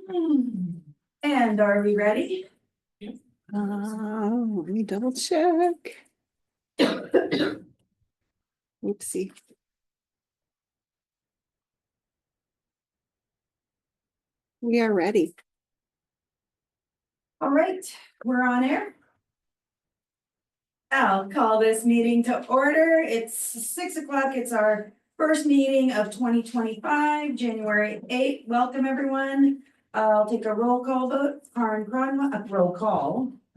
And are we ready? Let me double check. Oopsie. We are ready. All right, we're on air. I'll call this meeting to order. It's 6 o'clock. It's our first meeting of 2025, January 8th. Welcome, everyone. I'll take a roll call vote. Karen Cronwell,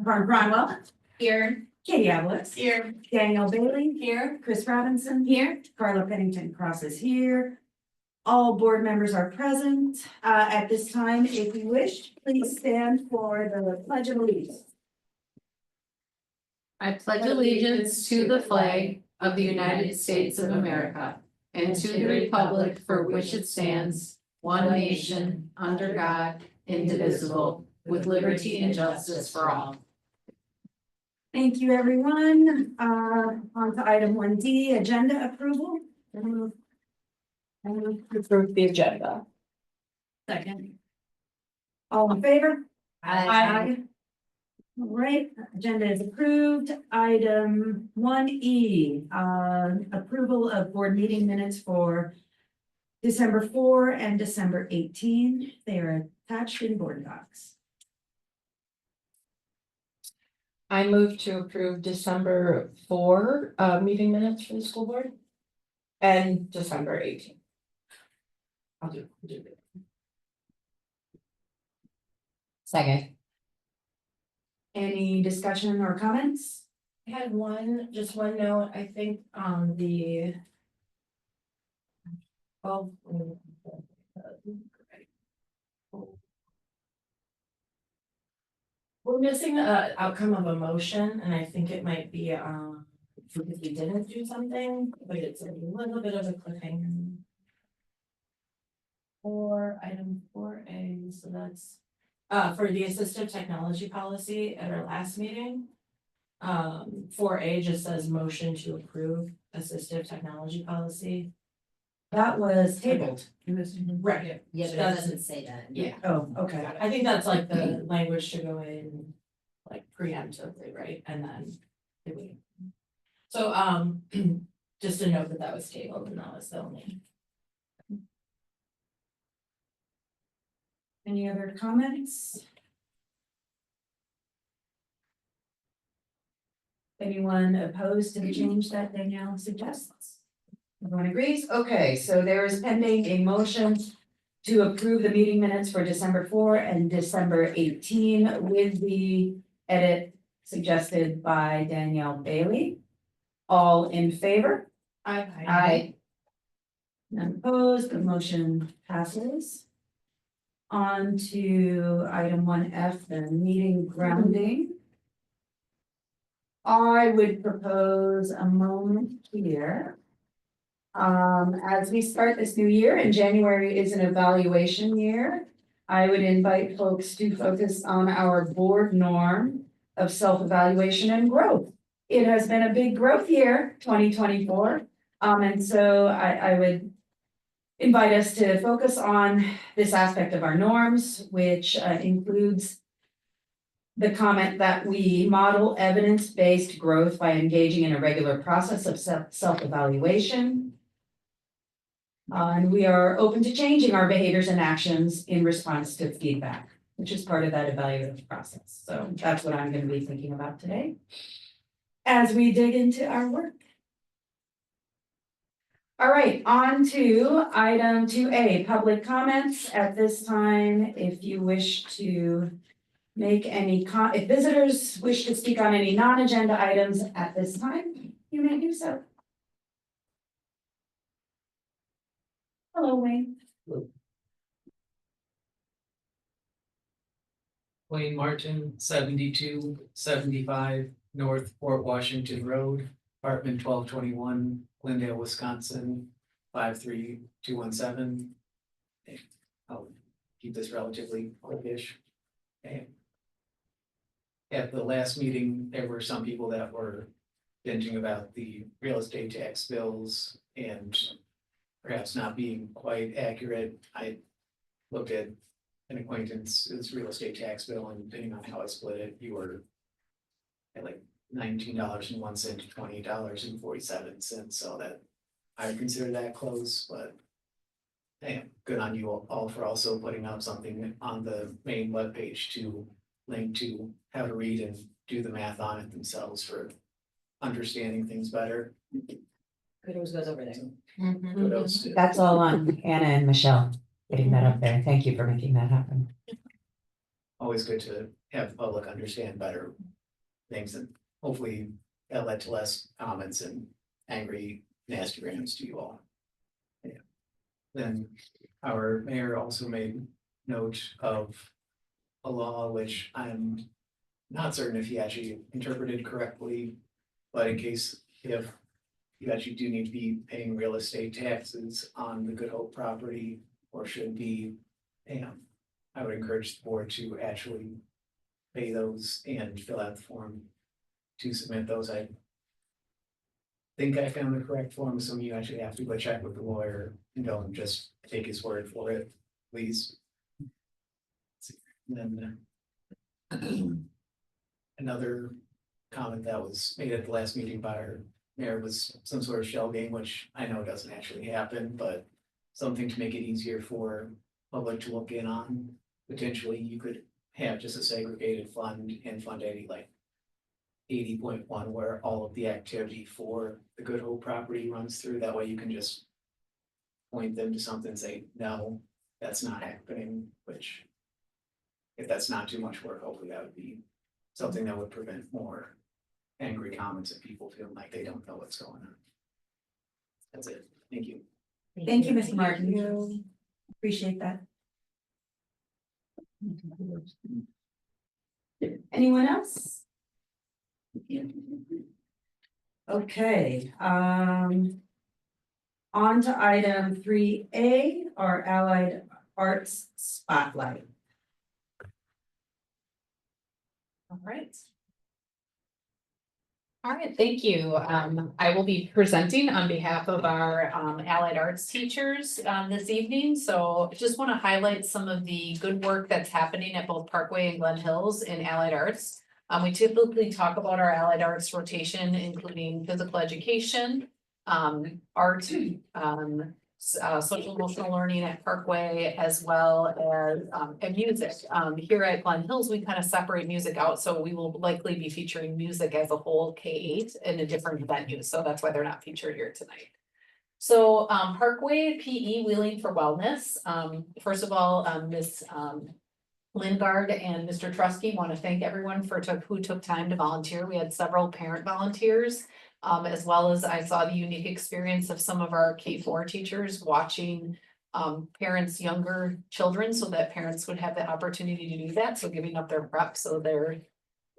Karen Cronwell. Here. Katie Avlis. Here. Daniel Bailey. Here. Chris Robinson. Here. Carla Pennington Cross is here. All board members are present. At this time, if you wish, please stand for the Pledge of Allegiance. I pledge allegiance to the flag of the United States of America and to the republic for which it stands, one nation, under God, indivisible, with liberty and justice for all. Thank you, everyone. On to item 1D, agenda approval. Approve the agenda. Second. All in favor? Aye. All right, agenda is approved. Item 1E, approval of board meeting minutes for December 4 and December 18. They are attached in board docs. I move to approve December 4 meeting minutes for the school board and December 18. I'll do it. Second. Any discussion or comments? I had just one note, I think the we're missing a outcome of a motion, and I think it might be because we didn't do something, but it's a little bit of a cliffhanger. For item 4A, so that's for the assistive technology policy at our last meeting. 4A just says motion to approve assistive technology policy. That was tabled. Right. Yeah, but it doesn't say that. Yeah. Oh, okay. I think that's like the language to go in like preemptively, right? And then it would. So just to note that that was tabled and that was the only. Any other comments? Anyone opposed to the change that Danielle suggests? Everyone agrees? Okay, so there is pending a motion to approve the meeting minutes for December 4 and December 18 with the edit suggested by Danielle Bailey. All in favor? Aye. None opposed, the motion passes. On to item 1F, the meeting grounding. I would propose a moment here. As we start this new year, and January is an evaluation year, I would invite folks to focus on our board norm of self-evaluation and growth. It has been a big growth year, 2024. And so I would invite us to focus on this aspect of our norms, which includes the comment that we model evidence-based growth by engaging in a regular process of self-evaluation. And we are open to changing our behaviors and actions in response to feedback, which is part of that evaluative process. So that's what I'm going to be thinking about today as we dig into our work. All right, on to item 2A, public comments. At this time, if you wish to make any if visitors wish to speak on any non-agenda items at this time, you may do so. Hello, Wayne. Wayne Martin, 7275 North Fort Washington Road, apartment 1221, Glendale, Wisconsin, 53217. I'll keep this relatively quickish. Okay. At the last meeting, there were some people that were venting about the real estate tax bills and perhaps not being quite accurate. I looked at an acquaintance's real estate tax bill, and depending on how I split it, you were at like $19.01 to $28.47, so that I would consider that close, but hey, good on you all for also putting up something on the main webpage to link to how to read and do the math on it themselves for understanding things better. Kudos goes over there. Kudos to- That's all on Anna and Michelle getting that up there. Thank you for making that happen. Always good to have the public understand better things, and hopefully that led to less comments and angry nasty grams to you all. Yeah. Then our mayor also made note of a law which I'm not certain if he actually interpreted correctly, but in case if you actually do need to be paying real estate taxes on the Good Hope property, or should be, I would encourage the board to actually pay those and fill out the form to submit those. I think I found the correct form, so you actually have to go check with the lawyer and don't just take his word for it, please. And then another comment that was made at the last meeting by our mayor was some sort of shell game, which I know doesn't actually happen, but something to make it easier for public to look in on. Potentially, you could have just a segregated fund and fund any like 80.1 where all of the activity for the Good Hope property runs through. That way you can just point them to something and say, no, that's not happening, which if that's not too much work, hopefully that would be something that would prevent more angry comments and people feeling like they don't know what's going on. That's it. Thank you. Thank you, Mr. Martin. Appreciate that. Anyone else? Okay, on to item 3A, our Allied Arts Spotlight. All right. All right, thank you. I will be presenting on behalf of our allied arts teachers this evening. So just want to highlight some of the good work that's happening at both Parkway and Glen Hills in allied arts. We typically talk about our allied arts rotation, including physical education, art, social emotional learning at Parkway, as well as and music. Here at Glen Hills, we kind of separate music out, so we will likely be featuring music as a whole K-8 in a different venue, so that's why they're not featured here tonight. So Parkway PE Wheeling for Wellness. First of all, Ms. Lingard and Mr. Trusky want to thank everyone who took time to volunteer. We had several parent volunteers. As well as I saw the unique experience of some of our K4 teachers watching parents' younger children, so that parents would have the opportunity to do that. So giving up their prep so their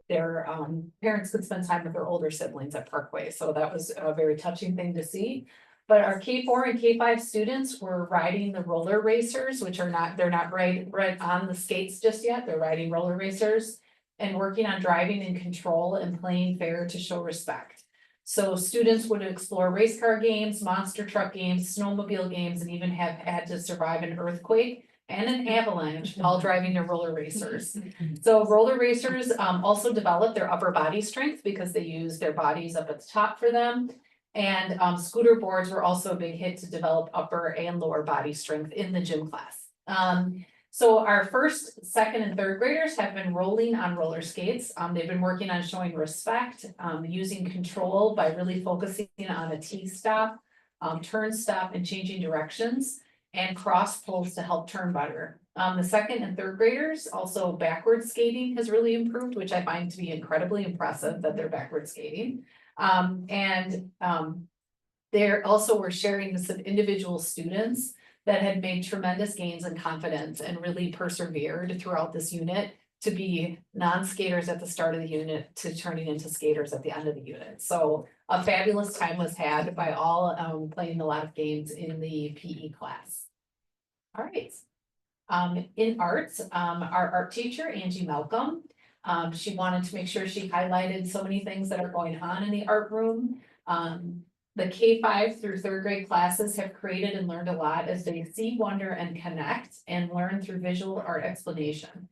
parents could spend time with their older siblings at Parkway. So that was a very touching thing to see. But our K4 and K5 students were riding the roller racers, which they're not right on the skates just yet. They're riding roller racers and working on driving in control and playing fair to show respect. So students would explore race car games, monster truck games, snowmobile games, and even have had to survive an earthquake and an avalanche while driving their roller racers. So roller racers also develop their upper body strength because they use their bodies up at the top for them. And scooter boards were also a big hit to develop upper and lower body strength in the gym class. So our first, second, and third graders have been rolling on roller skates. They've been working on showing respect, using control by really focusing on a T-stop, turn stop, and changing directions, and cross pulls to help turn better. The second and third graders, also backward skating has really improved, which I find to be incredibly impressive that they're backward skating. They're also were sharing this with individual students that had made tremendous gains in confidence and really persevered throughout this unit to be non-skaters at the start of the unit to turning into skaters at the end of the unit. So a fabulous time was had by all playing a lot of games in the PE class. All right. In arts, our art teacher, Angie Malcolm, she wanted to make sure she highlighted so many things that are going on in the art room. the K-5 through 3rd grade classes have created and learned a lot as they see, wonder, and connect and learn through visual art explanation.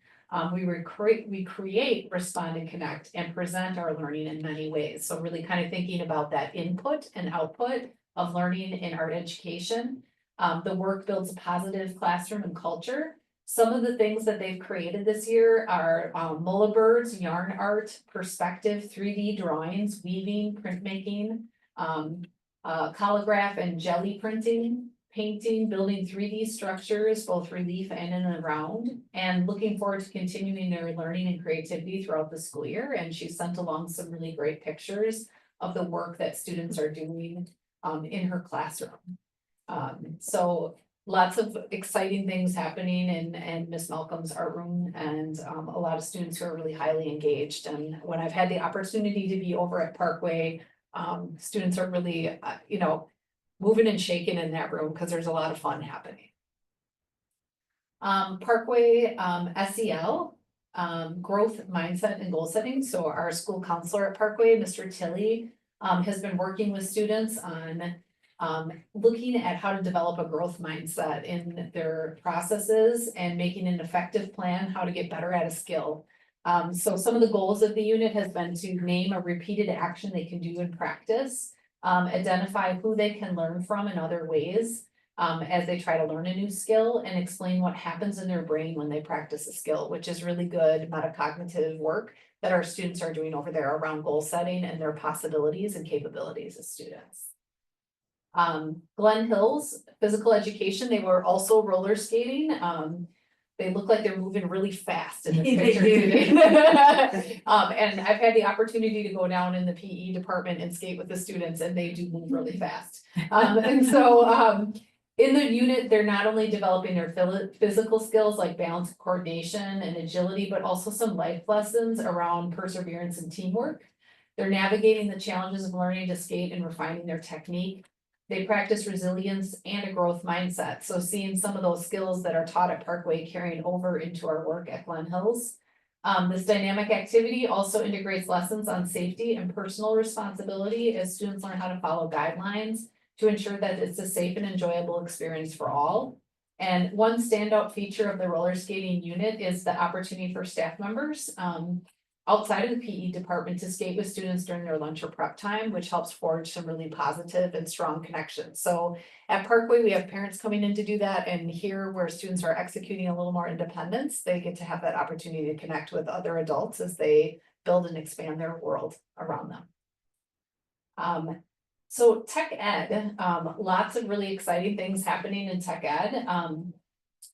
We create, respond, and connect and present our learning in many ways. So really kind of thinking about that input and output of learning in art education. The work builds a positive classroom and culture. Some of the things that they've created this year are Mullibirds, yarn art, perspective, 3D drawings, weaving, printmaking, collograph and jelly printing, painting, building 3D structures, both relief and in and around, and looking forward to continuing their learning and creativity throughout the school year. And she sent along some really great pictures of the work that students are doing in her classroom. So lots of exciting things happening in Miss Malcolm's art room, and a lot of students who are really highly engaged. And when I've had the opportunity to be over at Parkway, students are really, moving and shaking in that room because there's a lot of fun happening. Parkway SEL, growth mindset and goal setting. So our school counselor at Parkway, Mr. Tilley, has been working with students on looking at how to develop a growth mindset in their processes and making an effective plan how to get better at a skill. So some of the goals of the unit has been to name a repeated action they can do in practice, identify who they can learn from in other ways as they try to learn a new skill, and explain what happens in their brain when they practice a skill, which is really good metacognitive work that our students are doing over there around goal setting and their possibilities and capabilities as students. Glen Hills physical education, they were also roller skating. They look like they're moving really fast in this picture. And I've had the opportunity to go down in the PE department and skate with the students, and they do move really fast. In the unit, they're not only developing their physical skills like balance, coordination, and agility, but also some life lessons around perseverance and teamwork. They're navigating the challenges of learning to skate and refining their technique. They practice resilience and a growth mindset. So seeing some of those skills that are taught at Parkway carrying over into our work at Glen Hills. This dynamic activity also integrates lessons on safety and personal responsibility as students learn how to follow guidelines to ensure that it's a safe and enjoyable experience for all. And one standout feature of the roller skating unit is the opportunity for staff members outside of the PE department to skate with students during their lunch or prep time, which helps forge some really positive and strong connections. So at Parkway, we have parents coming in to do that, and here where students are executing a little more independence, they get to have that opportunity to connect with other adults as they build and expand their world around them. So tech ed, lots of really exciting things happening in tech ed.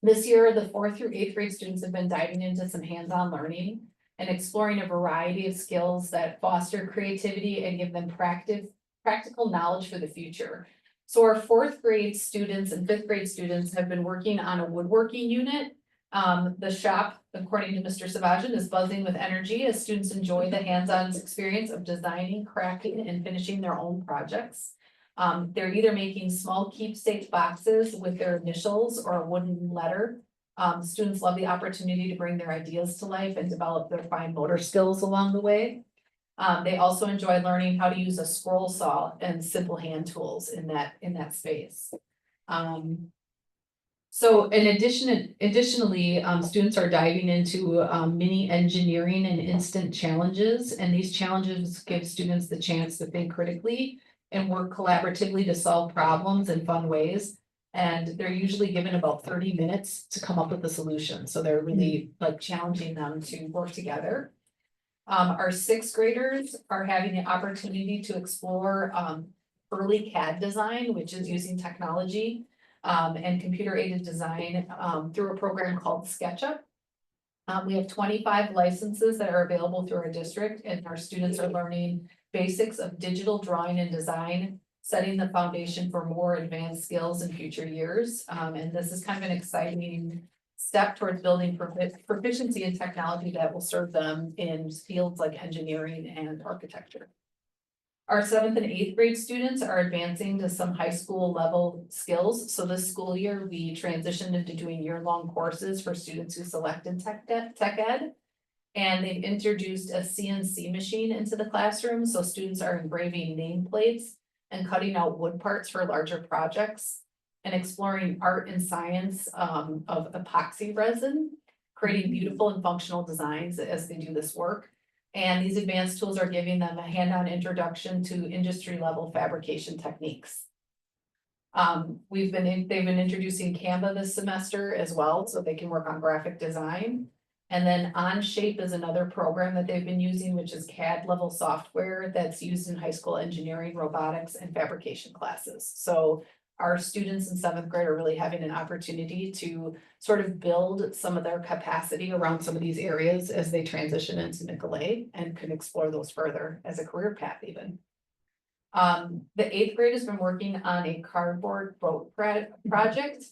This year, the 4th through 8th grade students have been diving into some hands-on learning and exploring a variety of skills that foster creativity and give them practical knowledge for the future. So our 4th grade students and 5th grade students have been working on a woodworking unit. The shop, according to Mr. Savajan, is buzzing with energy as students enjoy the hands-on experience of designing, crafting, and finishing their own projects. They're either making small keepsake boxes with their initials or a wooden letter. Students love the opportunity to bring their ideas to life and develop their fine motor skills along the way. They also enjoy learning how to use a scroll saw and simple hand tools in that space. So additionally, students are diving into mini engineering and instant challenges, and these challenges give students the chance to think critically and work collaboratively to solve problems in fun ways. And they're usually given about 30 minutes to come up with a solution. So they're really like challenging them to work together. Our 6th graders are having the opportunity to explore early CAD design, which is using technology and computer aided design through a program called SketchUp. We have 25 licenses that are available through our district, and our students are learning basics of digital drawing and design, setting the foundation for more advanced skills in future years. And this is kind of an exciting step towards building proficiency in technology that will serve them in fields like engineering and architecture. Our 7th and 8th grade students are advancing to some high school level skills. So this school year, we transitioned into doing year-long courses for students who selected tech ed. And they've introduced a CNC machine into the classroom. So students are engraving nameplates and cutting out wood parts for larger projects, and exploring art and science of epoxy resin, creating beautiful and functional designs as they do this work. And these advanced tools are giving them a hand-on introduction to industry level fabrication techniques. They've been introducing Canva this semester as well, so they can work on graphic design. And then Onshape is another program that they've been using, which is CAD level software that's used in high school engineering, robotics, and fabrication classes. So our students in 7th grade are really having an opportunity to sort of build some of their capacity around some of these areas as they transition into Nicolay and can explore those further as a career path even. The 8th grade has been working on a cardboard boat project.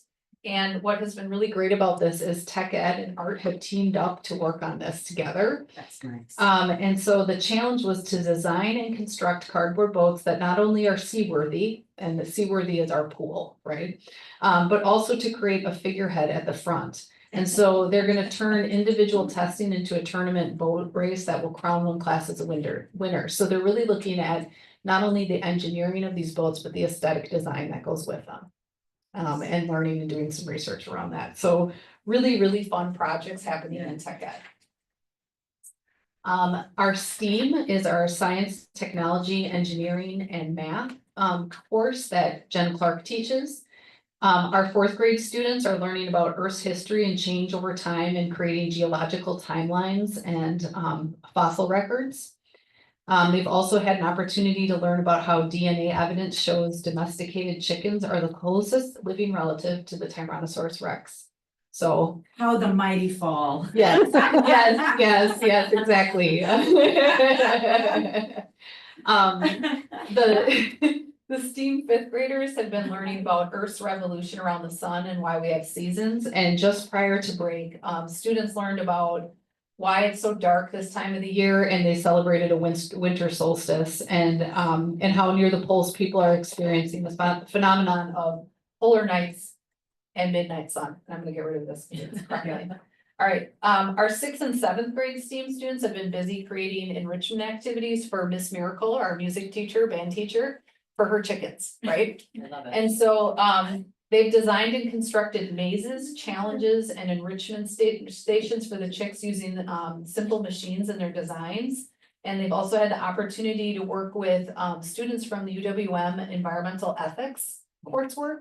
And what has been really great about this is tech ed and art have teamed up to work on this together. That's nice. And so the challenge was to design and construct cardboard boats that not only are seaworthy, and the seaworthy is our pool, right? But also to create a figurehead at the front. And so they're gonna turn individual testing into a tournament boat race that will crown one class as a winner. So they're really looking at not only the engineering of these boats, but the aesthetic design that goes with them. And learning and doing some research around that. So really, really fun projects happening in tech ed. Our STEAM is our science, technology, engineering, and math course that Jen Clark teaches. Our 4th grade students are learning about Earth's history and change over time and creating geological timelines and fossil records. They've also had an opportunity to learn about how DNA evidence shows domesticated chickens are the closest living relative to the Tyrannosaurus Rex. So. How the mighty fall. Yes, yes, exactly. The STEAM 5th graders have been learning about Earth's revolution around the sun and why we have seasons. And just prior to break, students learned about why it's so dark this time of the year, and they celebrated a winter solstice, and how near the poles people are experiencing this phenomenon of polar nights and midnight sun. And I'm gonna get rid of this. All right, our 6th and 7th grade STEAM students have been busy creating enrichment activities for Miss Miracle, our music teacher, band teacher, for her chickens, right? I love it. And so they've designed and constructed mazes, challenges, and enrichment stations for the chicks using simple machines in their designs. And they've also had the opportunity to work with students from the UWM environmental ethics coursework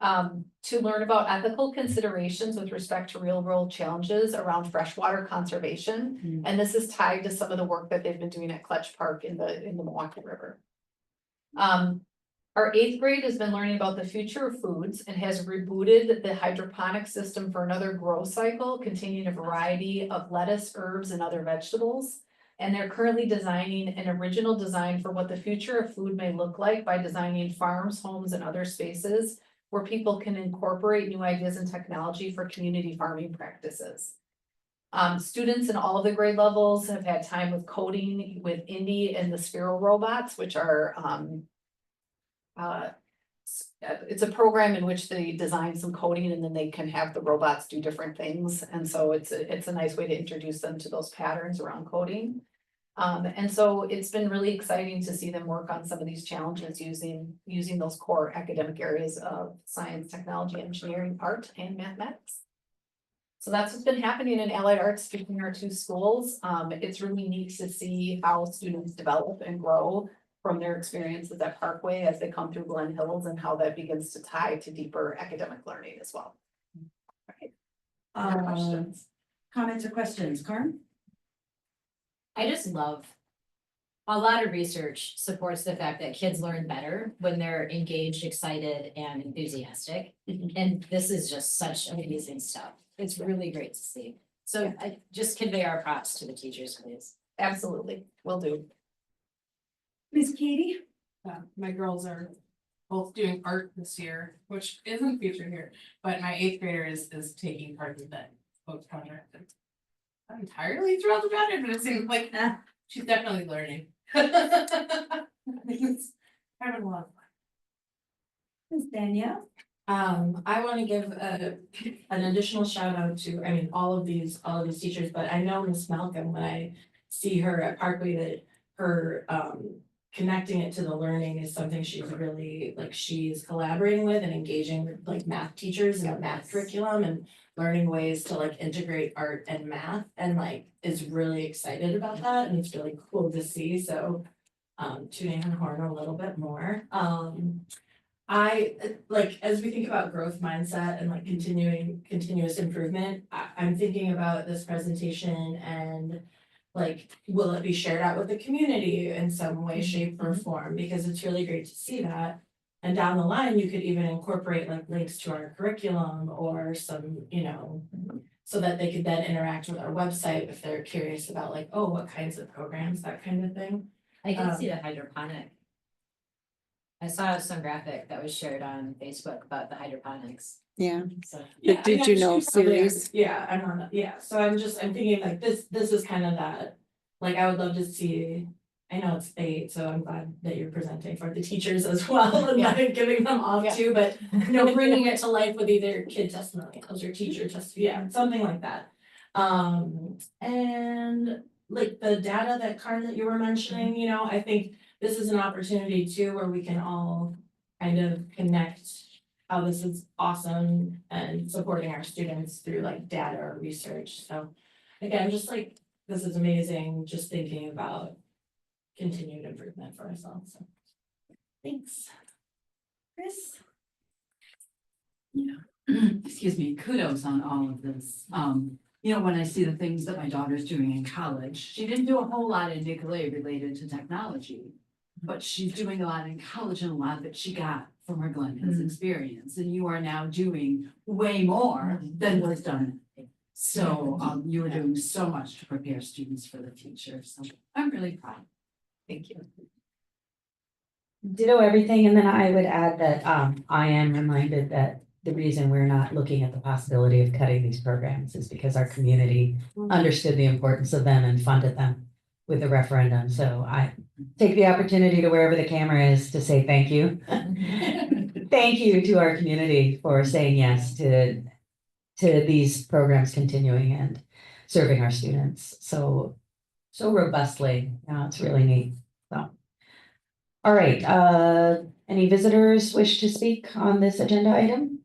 to learn about ethical considerations with respect to real world challenges around freshwater conservation. And this is tied to some of the work that they've been doing at Clutch Park in the Milwaukee River. Our 8th grade has been learning about the future of foods and has rebooted the hydroponic system for another grow cycle containing a variety of lettuce, herbs, and other vegetables. And they're currently designing an original design for what the future of food may look like by designing farms, homes, and other spaces where people can incorporate new ideas and technology for community farming practices. Students in all of the grade levels have had time with coding with Indy and the Sphero robots, which are it's a program in which they design some coding and then they can have the robots do different things. And so it's a nice way to introduce them to those patterns around coding. And so it's been really exciting to see them work on some of these challenges using those core academic areas of science, technology, engineering, art, and mathematics. So that's what's been happening in Allied Arts between our 2 schools. It's really neat to see how students develop and grow from their experiences at Parkway as they come through Glen Hills and how that begins to tie to deeper academic learning as well. Right. Other questions? Comments or questions, Karin? I just love, a lot of research supports the fact that kids learn better when they're engaged, excited, and enthusiastic. And this is just such amazing stuff. It's really great to see. So I just convey our props to the teachers, please. Absolutely, will do. Miss Katie? My girls are both doing art this year, which isn't featured here, but my 8th grader is taking part in that book project. And I'm entirely thrilled about it, but it seems like she's definitely learning. It's having a lot of fun. Miss Danielle? I want to give an additional shout out to, I mean, all of these teachers, but I know Miss Malcolm, when I see her at Parkway, that her connecting it to the learning is something she's really, like, she's collaborating with and engaging with like math teachers and a math curriculum and learning ways to like integrate art and math and like is really excited about that and it's really cool to see, so tuning her horn a little bit more. I like, as we think about growth mindset and like continuous improvement, I'm thinking about this presentation and like, will it be shared out with the community in some way, shape, or form? Because it's really great to see that. And down the line, you could even incorporate like links to our curriculum or some, so that they could then interact with our website if they're curious about like, oh, what kinds of programs, that kind of thing. I did see the hydroponic. I saw some graphic that was shared on Facebook about the hydroponics, Yeah, so. The Yeah, Did I You know Know she's probably- series. Yeah, I'm on that, yeah, so I'm thinking like this is kind of that, like, I would love to see. I know it's late, so I'm glad that you're presenting for the teachers as well and like giving them off Yeah. too, but bringing it to life with either kid testimonials or teacher yeah, something like that. And like the data that Karen that you were mentioning, I think this is an opportunity too, where we can all kind of connect how this is awesome and supporting our students through like data or research. So again, just like, this is amazing, just thinking about continued improvement for ourselves. So thanks. Chris? Excuse me, kudos on all of this. When I see the things that my daughter's doing in college, she didn't do a whole lot in Nicolay related to technology. But she's doing a lot in college and a lot that she got from her Glen Hills experience. And you are now doing way more than was done. So you are doing so much to prepare students for the future. So I'm really proud. Thank you. Ditto everything, and then I would add that I am reminded that the reason we're not looking at the possibility of cutting these programs is because our community understood the importance of them and funded them with the referendum. So I take the opportunity to wherever the camera is to say thank you. Thank you to our community for saying yes to these programs continuing and serving our students so robustly. It's really neat. So. All right, any visitors wish to speak on this agenda item?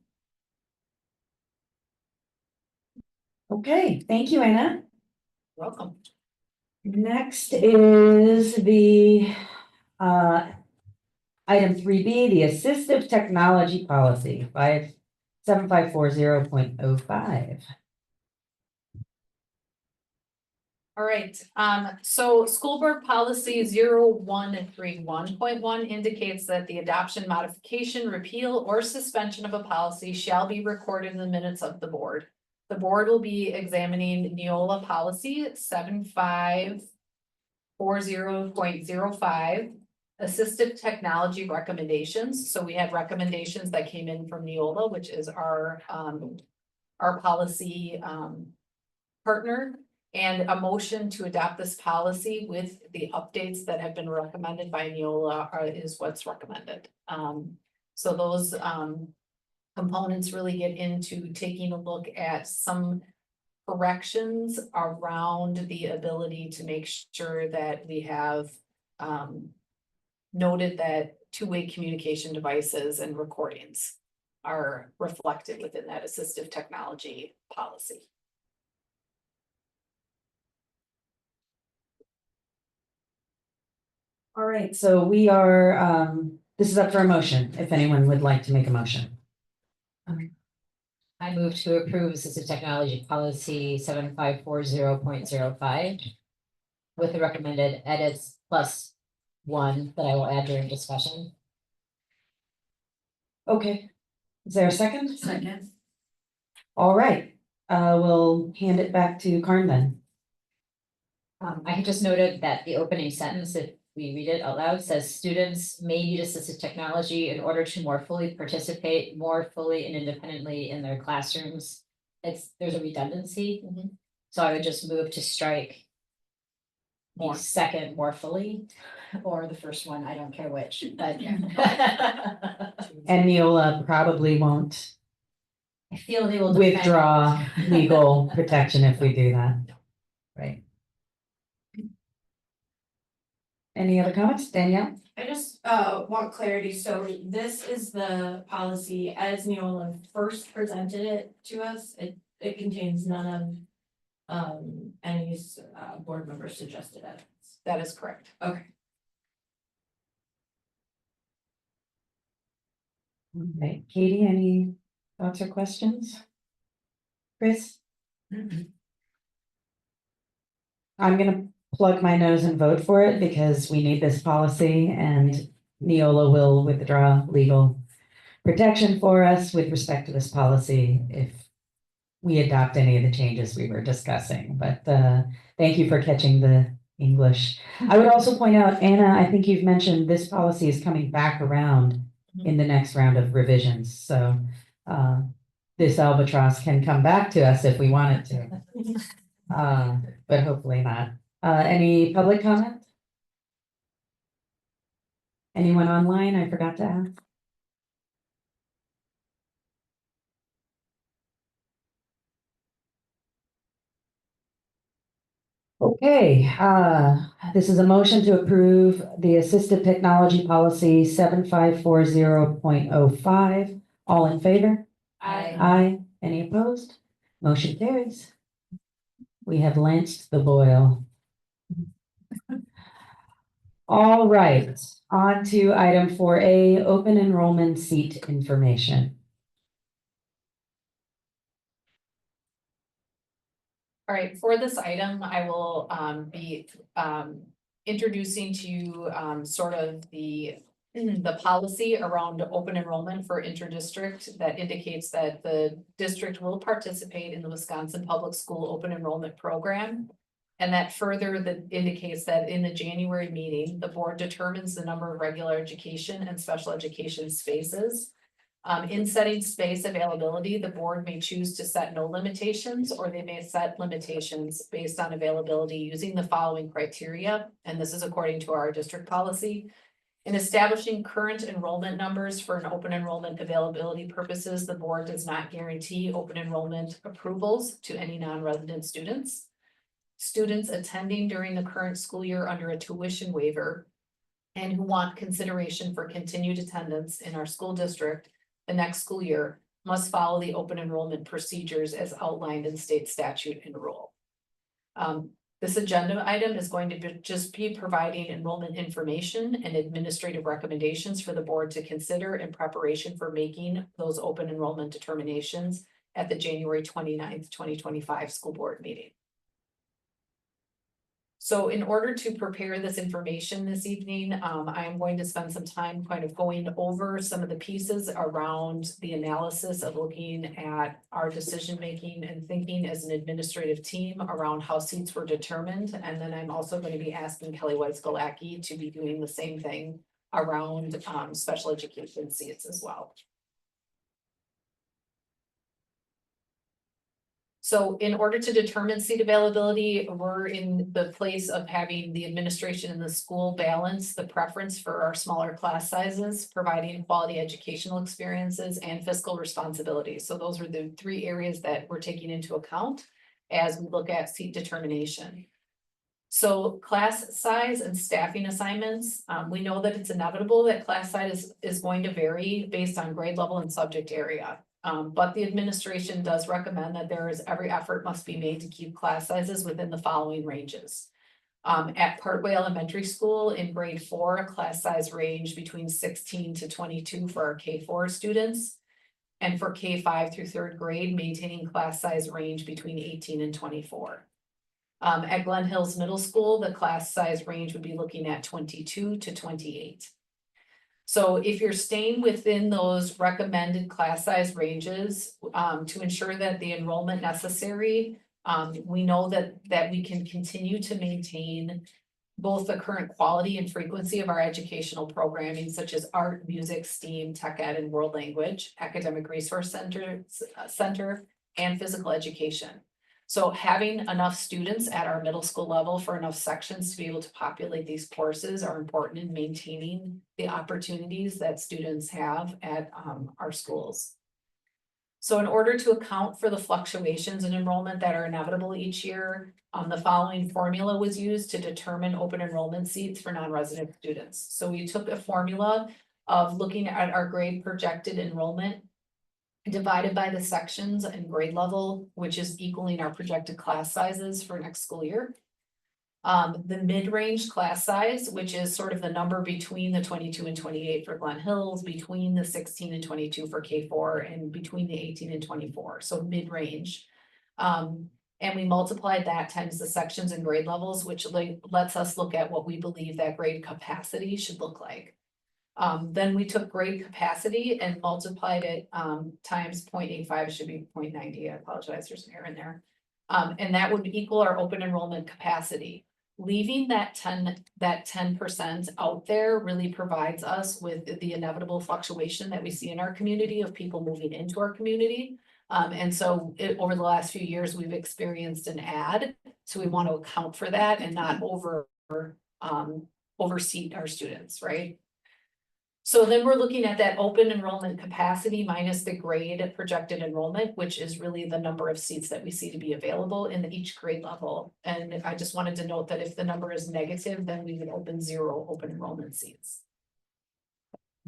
Okay, thank you, Anna. Welcome. Next is the item 3B, the assistive technology policy, 7540.05. All right, so school board policy 0131.1 indicates that the adoption, modification, repeal, or suspension of a policy shall be recorded in the minutes of the board. The board will be examining Neola policy 7540.05, assistive technology recommendations. So we had recommendations that came in from Neola, which is our policy partner. And a motion to adopt this policy with the updates that have been recommended by Neola is what's recommended. So those components really get into taking a look at some corrections around the ability to make sure that we have noted that two-way communication devices and recordings are reflected within that assistive technology policy. All right, so we are, this is up for a motion, if anyone would like to make a motion. I move to approve assistive technology policy 7540.05 with the recommended edits plus one that I will add during discussion. Okay, is there a second? Second. All right, we'll hand it back to Karen then. I had just noted that the opening sentence, if we read it out loud, says students may use assistive technology in order to more fully participate more fully and independently in their classrooms. There's a redundancy. So I would just move to strike the second more fully, or the first one, I don't care which, but And Neola probably won't I feel they will defend- withdraw legal protection if we do that. Right. Any other comments? Danielle? I just want clarity, so this is the policy as Neola first presented it to us, it contains none of any board members suggested edits. That is correct. Okay. Okay, Katie, any thoughts or questions? Chris? I'm gonna plug my nose and vote for it because we need this policy and Neola will withdraw legal protection for us with respect to this policy if we adopt any of the changes we were discussing, but thank you for catching the English. I would also point out, Anna, I think you've mentioned this policy is coming back around in the next round of revisions, so this albatross can come back to us if we want it to. But hopefully not. Any public comment? Anyone online? I forgot to ask. Okay, this is a motion to approve the assistive technology policy 7540.05. All in favor? Aye. Any opposed? Motion carries. We have lanced the boil. All right, on to item 4A, open enrollment seat information. All right, for this item, I will be introducing to you sort of the policy around open enrollment for interdistrict that indicates that the district will participate in the Wisconsin Public School Open Enrollment Program. And that further that indicates that in the January meeting, the board determines the number of regular education and special education spaces. In setting space availability, the board may choose to set no limitations, or they may set limitations based on availability using the following criteria. And this is according to our district policy. In establishing current enrollment numbers for an open enrollment availability purposes, the board does not guarantee open enrollment approvals to any non-resident students. Students attending during the current school year under a tuition waiver and who want consideration for continued attendance in our school district the next school year must follow the open enrollment procedures as outlined in state statute and rule. This agenda item is going to just be providing enrollment information and administrative recommendations for the board to consider in preparation for making those open enrollment determinations at the January 29th, 2025 school board meeting. So in order to prepare this information this evening, I am going to spend some time kind of going over some of the pieces around the analysis of looking at our decision-making and thinking as an administrative team around how seats were determined. And then I'm also going to be asking Kelly Weisgalacki to be doing the same thing around special education seats as well. So in order to determine seat availability, we're in the place of having the administration and the school balance the preference for our smaller class sizes, providing quality educational experiences and fiscal responsibility. So those are the three areas that we're taking into account as we look at seat determination. So class size and staffing assignments, we know that it's inevitable that class size is going to vary based on grade level and subject area. But the administration does recommend that every effort must be made to keep class sizes within the following ranges. At Parkway Elementary School in grade 4, a class size range between 16 to 22 for our K4 students. And for K5 through 3rd grade, maintaining class size range between 18 and 24. At Glen Hills Middle School, the class size range would be looking at 22 to 28. So if you're staying within those recommended class size ranges, to ensure that the enrollment necessary, we know that we can continue to maintain both the current quality and frequency of our educational programming, such as art, music, STEAM, tech ed, and world language, academic resource center, and physical education. So having enough students at our middle school level for enough sections to be able to populate these courses are important in maintaining the opportunities that students have at our schools. So in order to account for the fluctuations in enrollment that are inevitable each year, the following formula was used to determine open enrollment seats for non-resident students. So we took a formula of looking at our grade projected enrollment divided by the sections and grade level, which is equaling our projected class sizes for next school year. The mid-range class size, which is sort of the number between the 22 and 28 for Glen Hills, between the 16 and 22 for K4, and between the 18 and 24, so mid-range. And we multiplied that times the sections and grade levels, which lets us look at what we believe that grade capacity should look like. Then we took grade capacity and multiplied it times 0.85, it should be 0.90, I apologize, there's an error in there. And that would equal our open enrollment capacity. Leaving that 10% out there really provides us with the inevitable fluctuation that we see in our community of people moving into our community. And so over the last few years, we've experienced an add, so we want to account for that and not overseat our students, right? So then we're looking at that open enrollment capacity minus the grade projected enrollment, which is really the number of seats that we see to be available in each grade level. And I just wanted to note that if the number is negative, then we would open 0 open enrollment seats.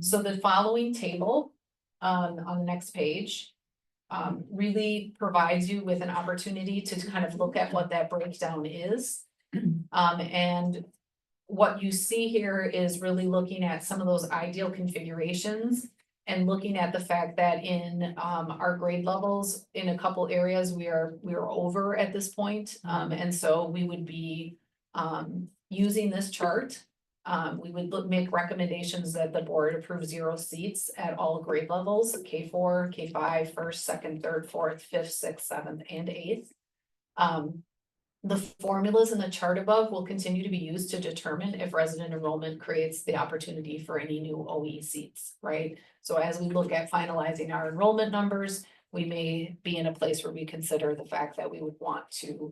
So the following table on the next page really provides you with an opportunity to kind of look at what that breakdown is. And what you see here is really looking at some of those ideal configurations and looking at the fact that in our grade levels, in a couple areas, we are over at this point. And so we would be using this chart. We would make recommendations that the board approve 0 seats at all grade levels, K4, K5, 1st, 2nd, 3rd, 4th, 5th, 6th, 7th, and 8th. The formulas in the chart above will continue to be used to determine if resident enrollment creates the opportunity for any new OE seats, right? So as we look at finalizing our enrollment numbers, we may be in a place where we consider the fact that we would want to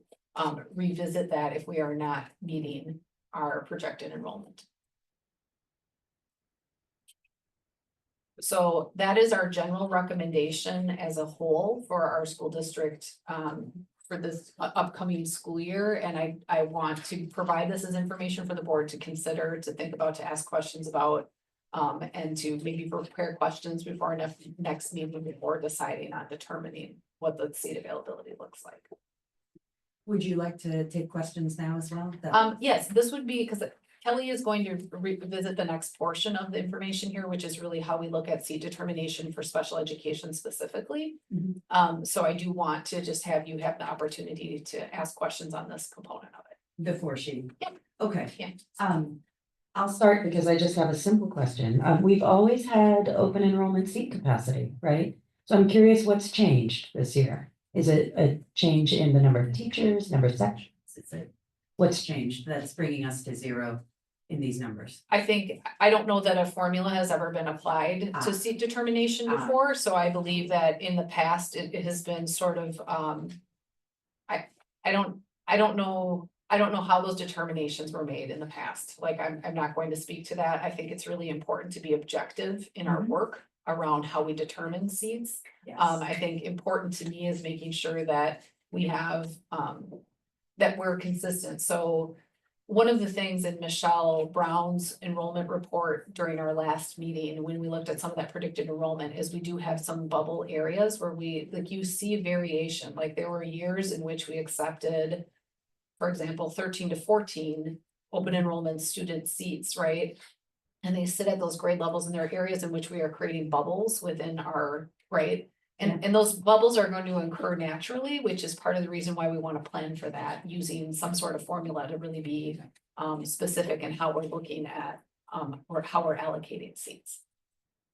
revisit that if we are not meeting our projected enrollment. So that is our general recommendation as a whole for our school district for this upcoming school year. And I want to provide this as information for the board to consider, to think about, to ask questions about, and to maybe prepare questions before our next meeting before deciding on determining what the seat availability looks like. Would you like to take questions now as well? Yes, this would be because Kelly is going to revisit the next portion of the information here, which is really how we look at seat determination for special education specifically. So I do want to just have you have the opportunity to ask questions on this component of it. Before she. Yep. Okay. Yeah. I'll start because I just have a simple question. We've always had open enrollment seat capacity, right? So I'm curious what's changed this year. Is it a change in the number of teachers, number of sections? What's changed that's bringing us to 0 in these numbers? I don't know that a formula has ever been applied to seat determination before, so I believe that in the past, it has been sort of, I don't know how those determinations were made in the past. Like, I'm not going to speak to that. I think it's really important to be objective in our work around how we determine seats. Yes. I think important to me is making sure that we have, that we're consistent. So one of the things in Michelle Brown's enrollment report during our last meeting, when we looked at some of that predicted enrollment, is we do have some bubble areas where you see variation. Like, there were years in which we accepted, for example, 13 to 14 open enrollment student seats, right? And they sit at those grade levels, and there are areas in which we are creating bubbles within our, right? And those bubbles are going to occur naturally, which is part of the reason why we want to plan for that, using some sort of formula to really be specific in how we're looking at or how we're allocating seats.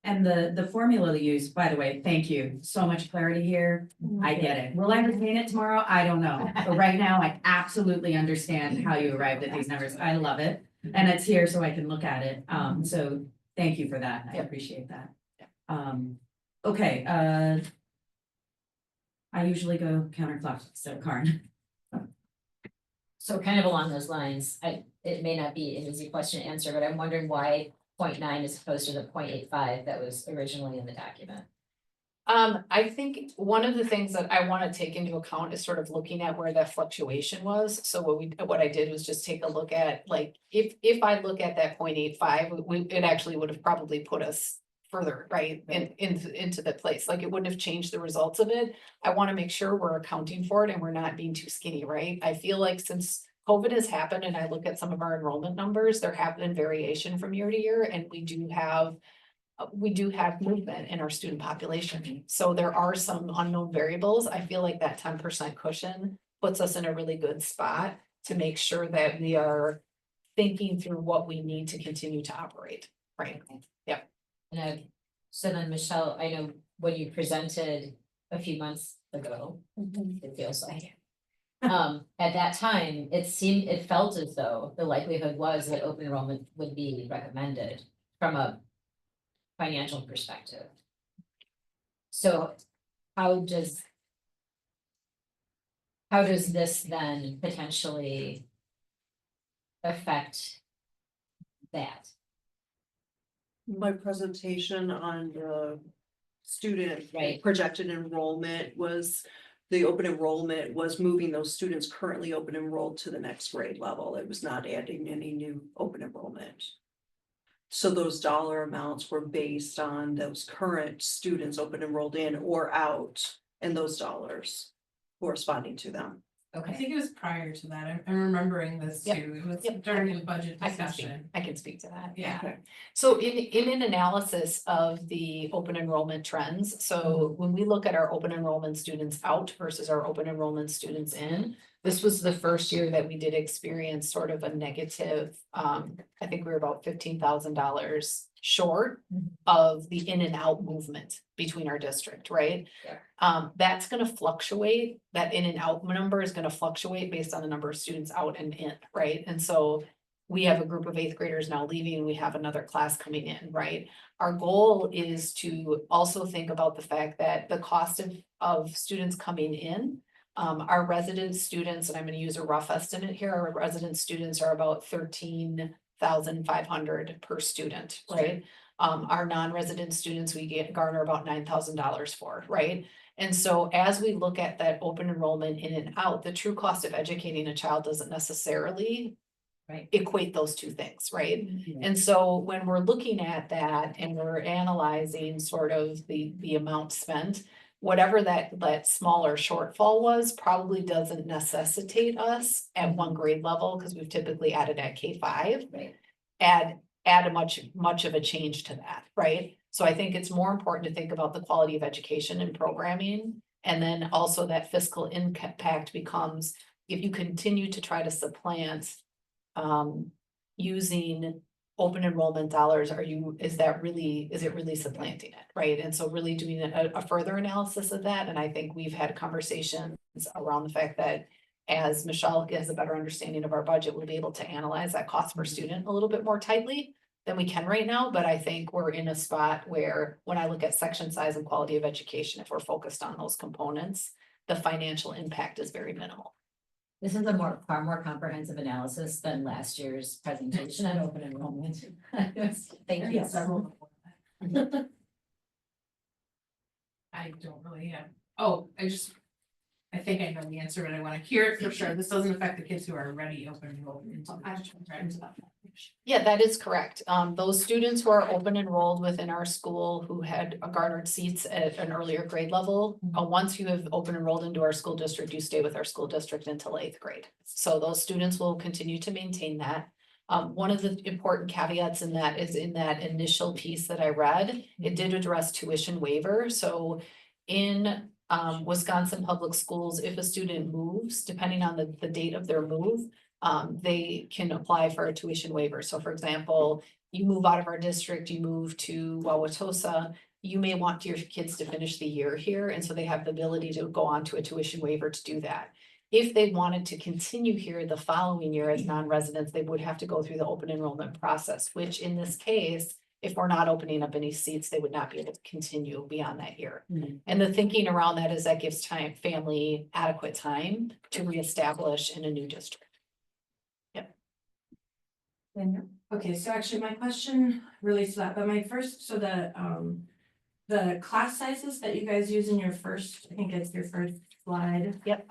And the formula they use, by the way, thank you, so much clarity here. I get it. Will I retain it tomorrow? I don't know. But right now, I absolutely understand how you arrived at these numbers. I love it. And it's here so I can look at it. So thank you for that. I appreciate that. Okay, I usually go counterclockwise, so Karen. So kind of along those lines, it may not be an easy question to answer, but I'm wondering why 0.9 is opposed to the 0.85 that was originally in the document. I think one of the things that I wanna take into account is sort of looking at where that fluctuation was. So what I did was just take a look at, like, if I look at that 0.85, it actually would have probably put us further, right, into the place, like, it wouldn't have changed the results of it. I wanna make sure we're accounting for it and we're not being too skinny, right? I feel like since COVID has happened and I look at some of our enrollment numbers, there have been variation from year to year, and we do have movement in our student population. So there are some unknown variables. I feel like that 10% cushion puts us in a really good spot to make sure that we are thinking through what we need to continue to operate, right? Yep. And so then Michelle, I know when you presented a few months ago, it feels like. At that time, it felt as though the likelihood was that open enrollment would be recommended from a financial perspective. So how does this then potentially affect that? My presentation on the student Right. projected enrollment was. The open enrollment was moving those students currently open enrolled to the next grade level. It was not adding any new open enrollment. So those dollar amounts were based on those current students open enrolled in or out, and those dollars corresponding to them. I Okay, think it was prior to that. I'm remembering this Yep. too. It was Yep. during the budget I can speak, discussion. I can speak to that, Yeah. yeah. So in an analysis of the open enrollment trends, so when we look at our open enrollment students out versus our open enrollment students in, this was the first year that we did experience sort of a negative, I think we were about $15,000 short of the in and out movement between our district, right? Yeah. That's gonna fluctuate, that in and out number is gonna fluctuate based on the number of students out and in, right? And so we have a group of eighth graders now leaving, we have another class coming in, right? Our goal is to also think about the fact that the cost of students coming in, our resident students, and I'm gonna use a rough estimate here, our resident students are about 13,500 per student, right? Our non-resident students, we garner about $9,000 for, right? And so as we look at that open enrollment in and out, the true cost of educating a child doesn't necessarily equate those two things, right? And so when we're looking at that and we're analyzing sort of the amount spent, whatever that smaller shortfall was, probably doesn't necessitate us at one grade level, because we've typically added at K5. Right. Add a much of a change to that, right? So I think it's more important to think about the quality of education and programming. And then also that fiscal impact becomes, if you continue to try to supplant using open enrollment dollars, is it really supplanting it, right? And so really doing a further analysis of that, and I think we've had conversations around the fact that as Michelle has a better understanding of our budget, we'll be able to analyze that cost per student a little bit more tightly than we can right now, but I think we're in a spot where when I look at section size and quality of education, if we're focused on those components, the financial impact is very minimal. this is a far more comprehensive analysis than last year's presentation on open enrollment. Thank you. Several before that. I don't really have, I think I know the answer, but I wanna hear it for sure. This doesn't affect the kids who are already open enrolled into the district, right? Yeah, that is correct. Those students who are open enrolled within our school who had garnered seats at an earlier grade level, once you have open enrolled into our school district, you stay with our school district until eighth grade. So those students will continue to maintain that. One of the important caveats in that is in that initial piece that I read, it did address tuition waiver. So in Wisconsin Public Schools, if a student moves, depending on the date of their move, they can apply for a tuition waiver. So for example, you move out of our district, you move to Wauwatosa, you may want your kids to finish the year here, and so they have the ability to go on to a tuition waiver to do that. If they wanted to continue here the following year as non-residents, they would have to go through the open enrollment process, which in this case, if we're not opening up any seats, they would not be able to continue beyond that year. And the thinking around that is that gives family adequate time to reestablish in a new district. Okay, so actually my question relates to that, but my first, so the the class sizes that you guys use in your first, I think it's your first slide. Yep.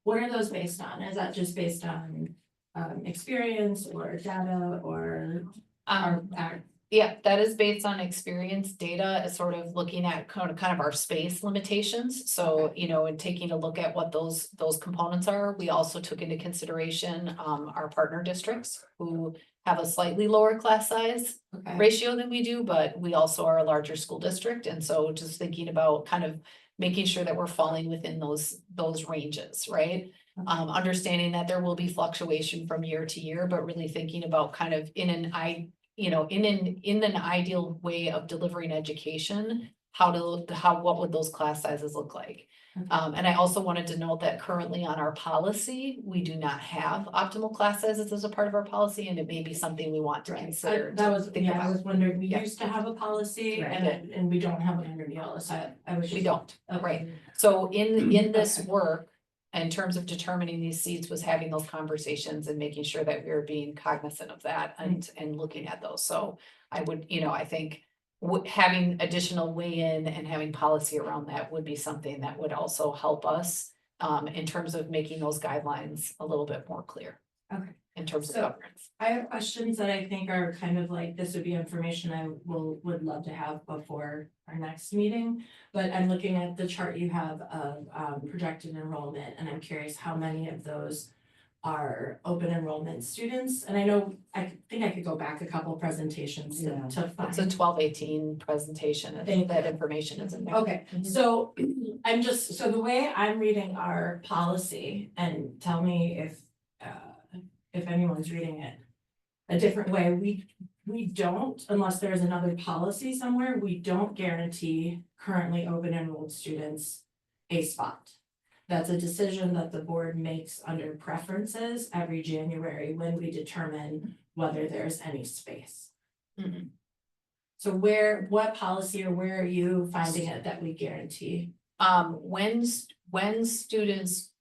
What are those based on? Is that just based on experience or data or our Yeah, that is based on experience data, is sort of looking at kind of our space limitations. So, you know, and taking a look at what those components are. We also took into consideration our partner districts who have a slightly lower class size okay. ratio than we do, but we also are a larger school district. And so just thinking about kind of making sure that we're falling within those ranges, right? Understanding that there will be fluctuation from year to year, but really thinking about kind of in an ideal way of delivering education, what would those class sizes look like? And I also wanted to note that currently on our policy, we do not have optimal class sizes as a part of our policy, and it may be something we want to Right. consider. That was, think yeah, I about. was wondering, we Yeah. used to have a policy Right. and we don't have it under Neola, so I was just. We don't, Okay. right? So in this Okay. work, in terms of determining these seats, was having those conversations and making sure that we were being cognizant of that and looking at those. So I would, I think having additional weigh-in and having policy around that would be something that would also help us in terms of making those guidelines a little bit more clear. Okay. In terms of So- governance. I have questions that I think are kind of like, this would be information I would love to have before our next meeting. But I'm looking at the chart you have of projected enrollment, and I'm curious how many of those are open enrollment students. And I think I could go back a couple presentations Yeah. to find. It's a 12-18 presentation, and Thank that you. information is in there. Okay, so so the way I'm reading our policy, and tell me if anyone's reading it a different way, we don't, unless there's another policy somewhere, we don't guarantee currently open enrolled students a spot. That's a decision that the board makes under preferences every January when we determine whether there's any space. Mhm. So what policy or where are you finding it that we guarantee? When students,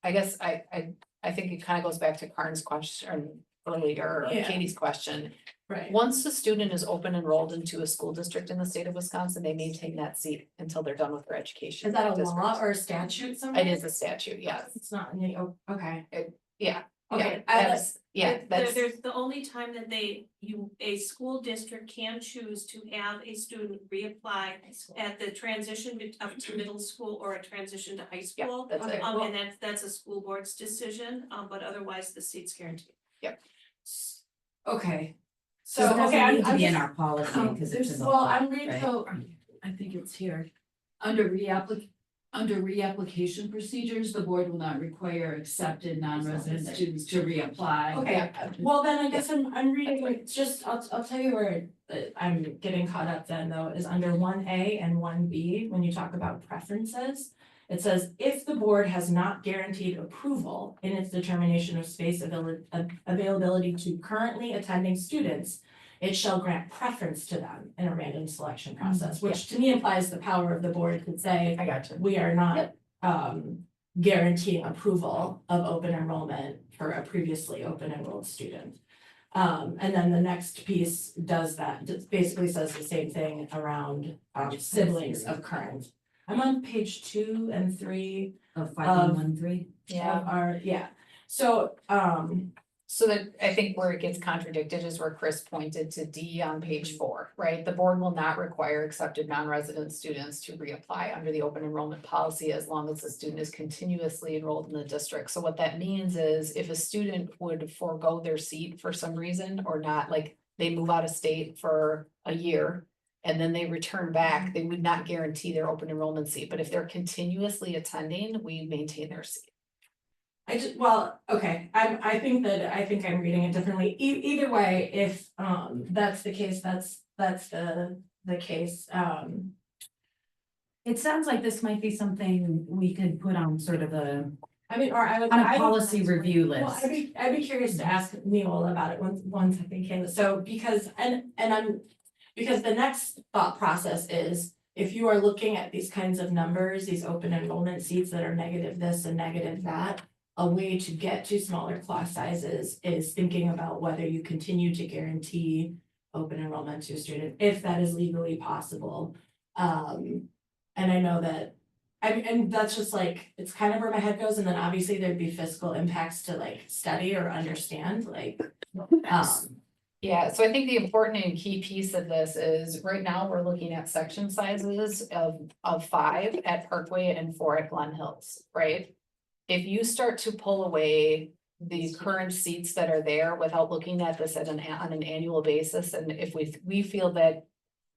I guess I think it kind of goes back to Karen's question earlier, or Yeah. Katie's question. Right. Once the student is open enrolled into a school district in the state of Wisconsin, they maintain that seat until they're done with their education. Is that a district. law or a statute somewhere? It is a statute, yes, It's not in the, okay. yeah. Okay, That's, yeah, There- that's, There's the only time that a school district can choose to have a student reapply at the transition up to middle school or a transition to high yeah, school. that's it. And that's a school board's decision, but otherwise the seat's guaranteed. Okay. So So, it doesn't okay, need to I'm be in just, our policy because it's in the. well, I'm reading, right? so, I think it's here. Under reapplication procedures, the board will not require accepted non-resident students to reapply. okay, well, then I guess I'm reading, like, just, I'll tell you where I'm getting caught up then, though, is under 1A and 1B, when you talk about preferences. It says, if the board has not guaranteed approval in its determination of space availability to currently attending students, it shall grant preference to them in a random selection process, which to me implies the power of the board could say, I got you. we are not guaranteeing approval of open enrollment for a previously open enrolled student. And then the next piece does that, just basically says the same thing around siblings of current. I'm on page 2 and 3 Of 5113. Yeah. of our, so, So that I think where it gets contradicted is where Chris pointed to D on page 4, right? The board will not require accepted non-resident students to reapply under the open enrollment policy as long as the student is continuously enrolled in the district. So what that means is if a student would forego their seat for some reason or not, like they move out of state for a year and then they return back, they would not guarantee their open enrollment seat. But if they're continuously attending, we maintain their seat. okay, I think I'm reading it differently. Either way, if that's the case, that's the case. It sounds like this might be something we could put on sort of a, I mean, or I would. on I a would- policy review Well, list. I'd be curious to ask Neil about it once I think Kayla, so because the next thought process is. If you are looking at these kinds of numbers, these open enrollment seats that are negative this and negative that. A way to get to smaller class sizes is thinking about whether you continue to guarantee open enrollment to a student, if that is legally possible. And I know that, and that's just like, it's kind of where my head goes, and then obviously there'd be fiscal impacts to like study or understand, like, Yeah, so I think the important and key piece of this is, right now, we're looking at section sizes of 5 at Parkway and 4 at Glen Hills, right? If you start to pull away the current seats that are there without looking at this on an annual basis, and if we feel that.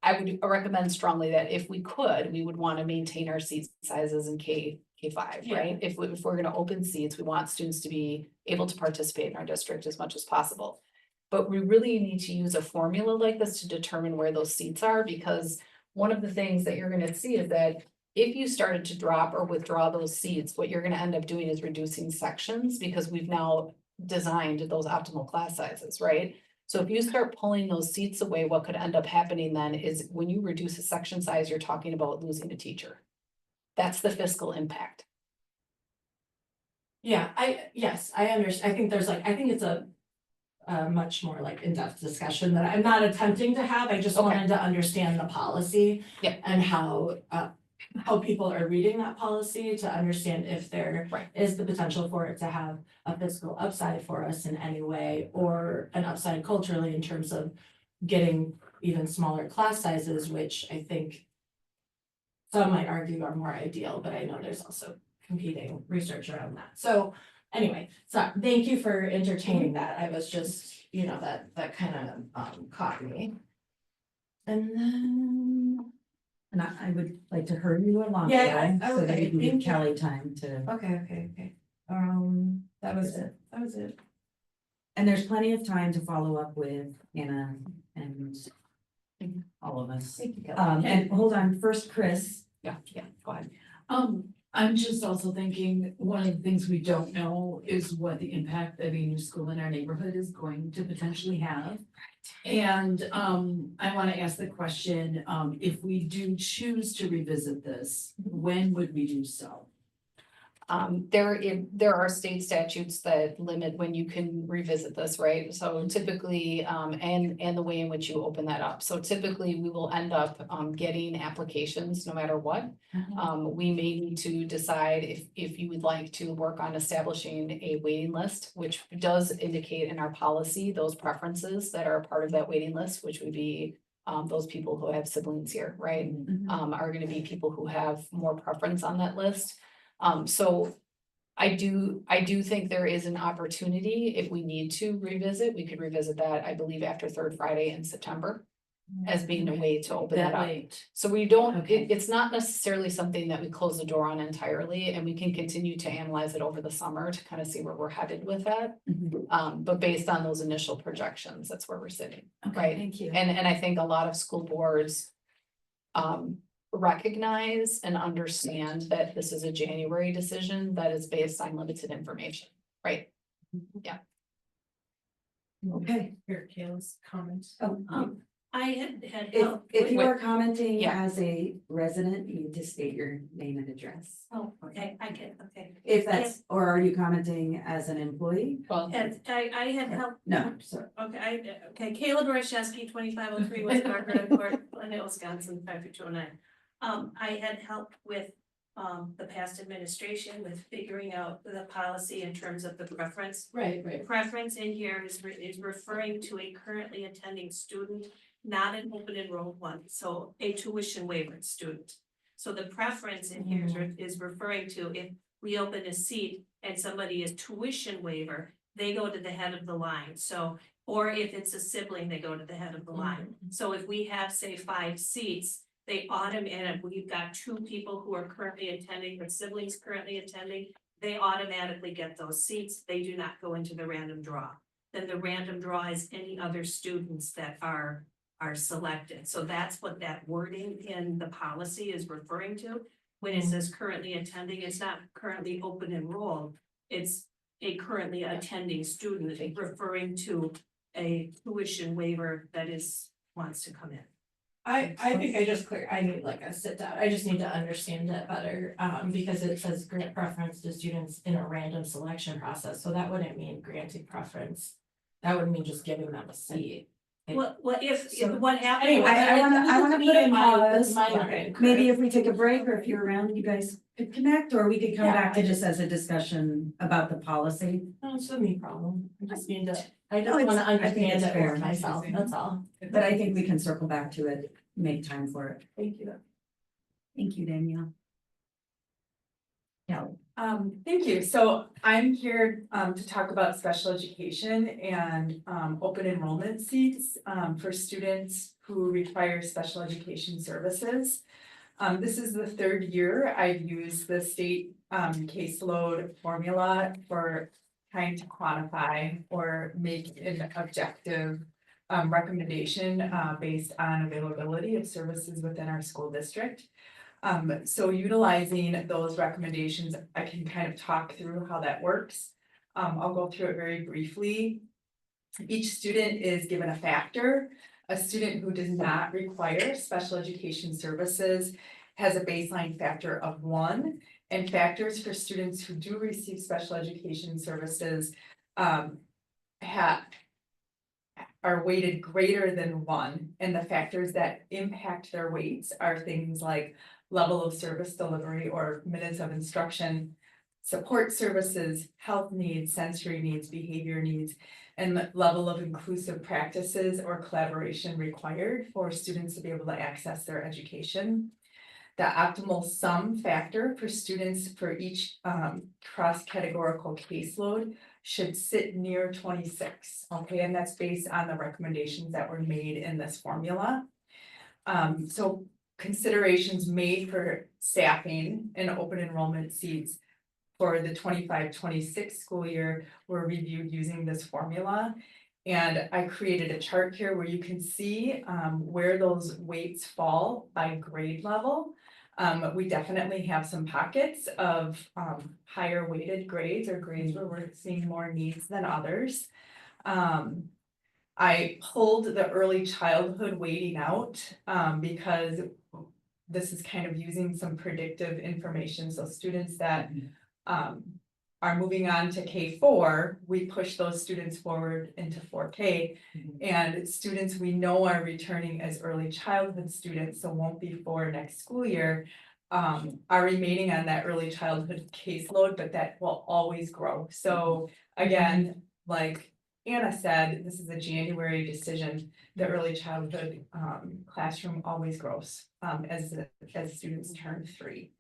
I would recommend strongly that if we could, we would want to maintain our seat sizes in K5, Yeah. right? If we're gonna open seats, we want students to be able to participate in our district as much as possible. But we really need to use a formula like this to determine where those seats are, because one of the things that you're gonna see is that if you started to drop or withdraw those seats, what you're gonna end up doing is reducing sections, because we've now designed those optimal class sizes, right? So if you start pulling those seats away, what could end up happening then is when you reduce a section size, you're talking about losing a teacher. That's the fiscal impact. yeah, yes, I understand, I think there's like, I think it's a much more like in-depth discussion that I'm not attempting to have, I just Okay. wanted to understand the policy. Yeah. And how people are reading that policy to understand if there Right. is the potential for it to have a fiscal upside for us in any way, or an upside culturally in terms of getting even smaller class sizes, which I think some might argue are more ideal, but I know there's also competing research around that. So anyway, so thank you for entertaining that. I was just, that kind of caught me. And then, And I would like to hurry you along. Yeah, Bill, so that okay, you can give thank you. Kelly time to, okay. That was it. and there's plenty of time to follow up with Anna and all of us. Thank you, Kelly. And hold on, first Chris. Yeah, go ahead. I'm just also thinking, one of the things we don't know is what the impact of a new school in our neighborhood is going to potentially have. And I want to ask the question, if we do choose to revisit this, when would we do so? There are state statutes that limit when you can revisit this, right? So typically, and the way in which you open that up. So typically, we will end up getting applications no matter what. We may need to decide if you would like to work on establishing a waiting list, which does indicate in our policy those preferences that are a part of that waiting list, which would be those people who have siblings here, right? Are gonna be people who have more preference on that list. So I do think there is an opportunity, if we need to revisit, we could revisit that, I believe, after third Friday in September. As being a way to open that up. late. So we don't, Okay. it's not necessarily something that we close the door on entirely, and we can continue to analyze it over the summer to kind of see where we're headed with that. But based on those initial projections, that's where we're sitting, right? Thank you. And I think a lot of school boards recognize and understand that this is a January decision that is based on limited information, right? Okay. Here, Kayla's comment. I had If, helped. if you Wait. are commenting Yeah. as a resident, you need to state your name and address. Oh, okay, I get, okay. If that's, or are you commenting as an employee? Well, And I had helped. No, sorry. Okay, Kayla Dorashevsky, 2503 West Margaret Court, Glendale, Wisconsin, 53209. I had helped with the past administration with figuring out the policy in terms of the preference. Right. The preference in here is referring to a currently attending student, not an open enrolled one, so a tuition waiver student. So the preference in here is referring to if we open a seat and somebody is tuition waiver, they go to the head of the line, so, or if it's a sibling, they go to the head of the line. So if we have, say, 5 seats, they we've got 2 people who are currently attending, with siblings currently attending, they automatically get those seats, they do not go into the random draw. Then the random draw is any other students that are selected, so that's what that wording in the policy is referring to. When it says currently attending, it's not currently open enrolled, it's a currently attending student referring to a tuition waiver that wants to come in. I think I need like a sit down, I just need to understand it better, because it says grant preference to students in a random selection process, so that wouldn't mean granting preference. That would mean just giving them a seat. what what happened? Anyway, I wanna put a pause. My Maybe if we take a break, or if you're around, you guys could connect, or we could come Yeah, back to I just as a discussion about the policy. No, it's not me problem. I just need to, I No, just it's- wanna I think understand it's it fair. more myself, that's all. But I think we can circle back to it, make time for it. Thank you. Thank you, Danielle. Yeah. Thank you. So I'm here to talk about special education and open enrollment seats for students who require special education services. This is the third year I've used the state caseload formula for trying to quantify or make an objective recommendation based on availability of services within our school district. So utilizing those recommendations, I can kind of talk through how that works. I'll go through it very briefly. Each student is given a factor. A student who does not require special education services has a baseline factor of 1, and factors for students who do receive special education services are weighted greater than 1, and the factors that impact their weights are things like level of service delivery or minutes of instruction, support services, health needs, sensory needs, behavior needs, and the level of inclusive practices or collaboration required for students to be able to access their education. The optimal sum factor for students for each cross-categorical caseload should sit near 26, okay, and that's based on the recommendations that were made in this formula. So considerations made for staffing and open enrollment seats for the 25-26 school year were reviewed using this formula. And I created a chart here where you can see where those weights fall by grade level. We definitely have some pockets of higher weighted grades or grades where we're seeing more needs than others. I pulled the early childhood weighting out because this is kind of using some predictive information. So students that are moving on to K4, we push those students forward into 4K. And students we know are returning as early childhood students, so won't be for next school year, are remaining on that early childhood caseload, but that will always grow. So again, like Anna said, this is a January decision. The early childhood classroom always grows as students turn 3.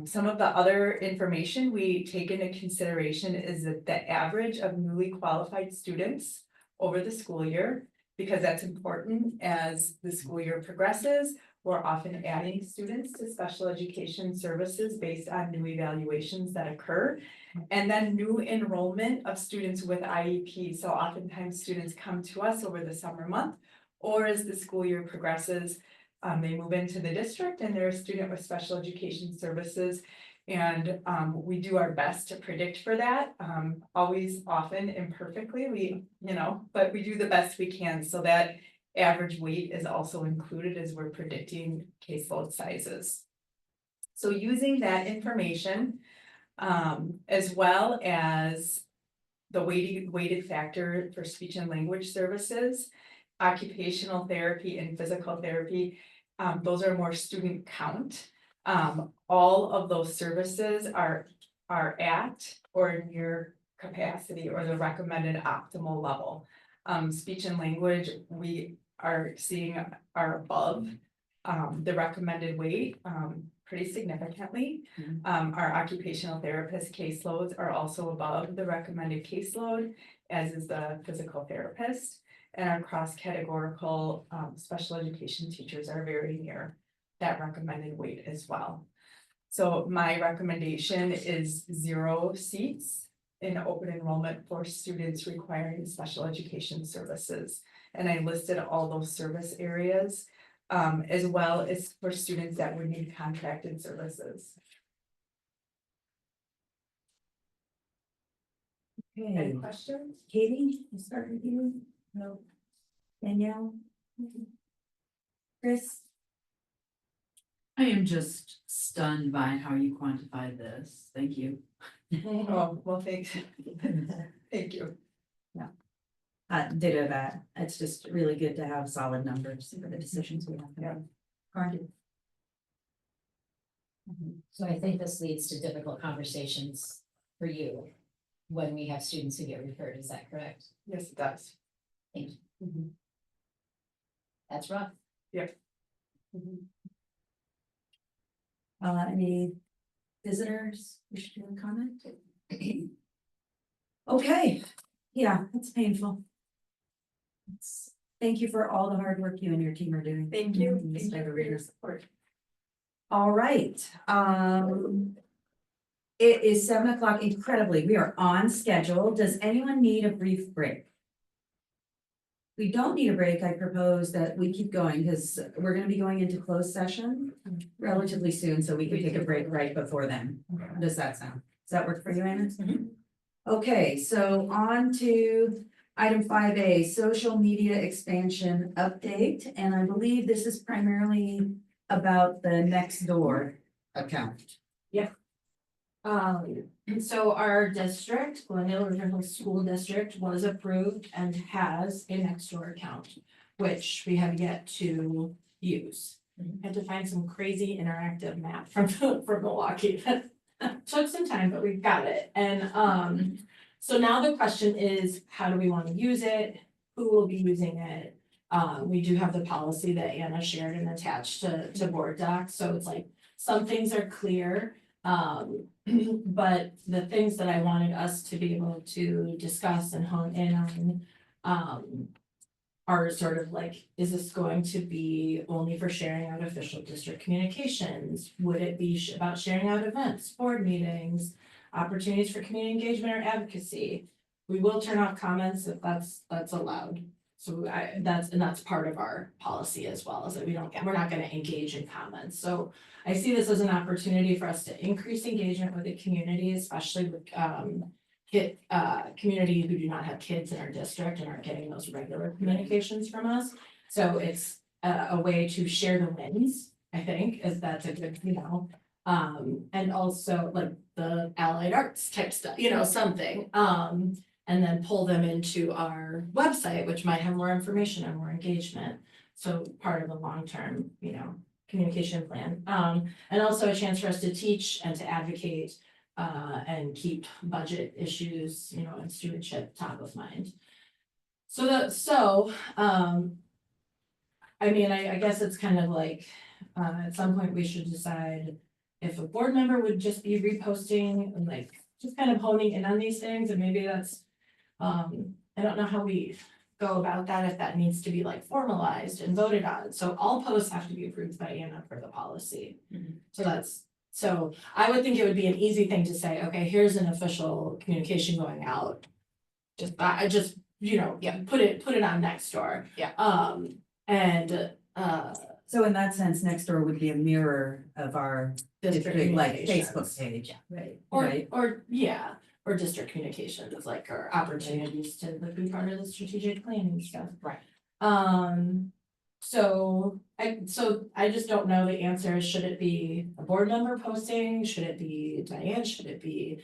Some of the other information we take into consideration is that the average of newly qualified students over the school year, because that's important as the school year progresses. We're often adding students to special education services based on new evaluations that occur. And then new enrollment of students with IEP. So oftentimes students come to us over the summer month, or as the school year progresses, they move into the district and they're a student with special education services. And we do our best to predict for that, always, often, imperfectly, but we do the best we can so that average weight is also included as we're predicting caseload sizes. So using that information, as well as the weighted factor for speech and language services, occupational therapy and physical therapy, those are more student count. All of those services are at or near capacity or the recommended optimal level. Speech and language, we are seeing are above the recommended weight pretty significantly. Our occupational therapist caseloads are also above the recommended caseload, as is the physical therapist. And our cross-categorical special education teachers are very near that recommended weight as well. So my recommendation is 0 seats in open enrollment for students requiring special education services. And I listed all those service areas, as well as for students that would need contracted services. Okay, Any questions? Katie, we'll start with you. No. Danielle? Chris? I am just stunned by how you quantify this. Thank you. Oh, well, thanks. Thank you. ditto that. It's just really good to have solid numbers for the decisions we have to make. Carmen? So I think this leads to difficult conversations for you when we have students who get referred, is that correct? Yes, it does. That's rough. Any visitors wish to comment? Okay, yeah, it's painful. Thank you for all the hard work you and your team are doing. Thank you. in this Thank you type of for your arena. support. All right, it is 7 o'clock, incredibly, we are on schedule. Does anyone need a brief break? We don't need a break. I propose that we keep going because we're gonna be going into closed session relatively soon, so we can take a break right before then. How does that sound? Does that work for you, Anna? Okay, so on to item 5A, social media expansion update, and I believe this is primarily about the Nextdoor account. So our district, Glendale-River School District, was approved and has a Nextdoor account, which we have yet to use. Had to find some crazy interactive map from Milwaukee that took some time, but we've got it. And so now the question is, how do we want to use it? Who will be using it? We do have the policy that Anna shared and attached to board docs, so it's like some things are clear. But the things that I wanted us to be able to discuss and hone in on, are sort of like, is this going to be only for sharing out official district communications? Would it be about sharing out events, board meetings, opportunities for community engagement or advocacy? We will turn off comments if that's allowed. So that's part of our policy as well, is that we're not gonna engage in comments. So I see this as an opportunity for us to increase engagement with the community, especially with community who do not have kids in our district and aren't getting those regular communications from us. So it's a way to share the wins, I think, is that's a good, and also like the allied arts type stuff, something. And then pull them into our website, which might have more information and more engagement. So part of a long-term, communication plan. And also a chance for us to teach and to advocate and keep budget issues, and stewardship top of mind. I guess it's kind of like, at some point we should decide if a board member would just be reposting and like, just kind of honing in on these things, and maybe that's, I don't know how we go about that, if that needs to be like formalized and voted on. So all posts have to be approved by Anna for the policy. So I would think it would be an easy thing to say, okay, here's an official communication going out. Put it on Nextdoor. So in that sense, Nextdoor would be a mirror of our district, like Facebook page. Right. Or district communications, or opportunities to be part of the strategic planning stuff. Right. So I just don't know the answer. Should it be a board member posting? Should it be Diane? Should it be,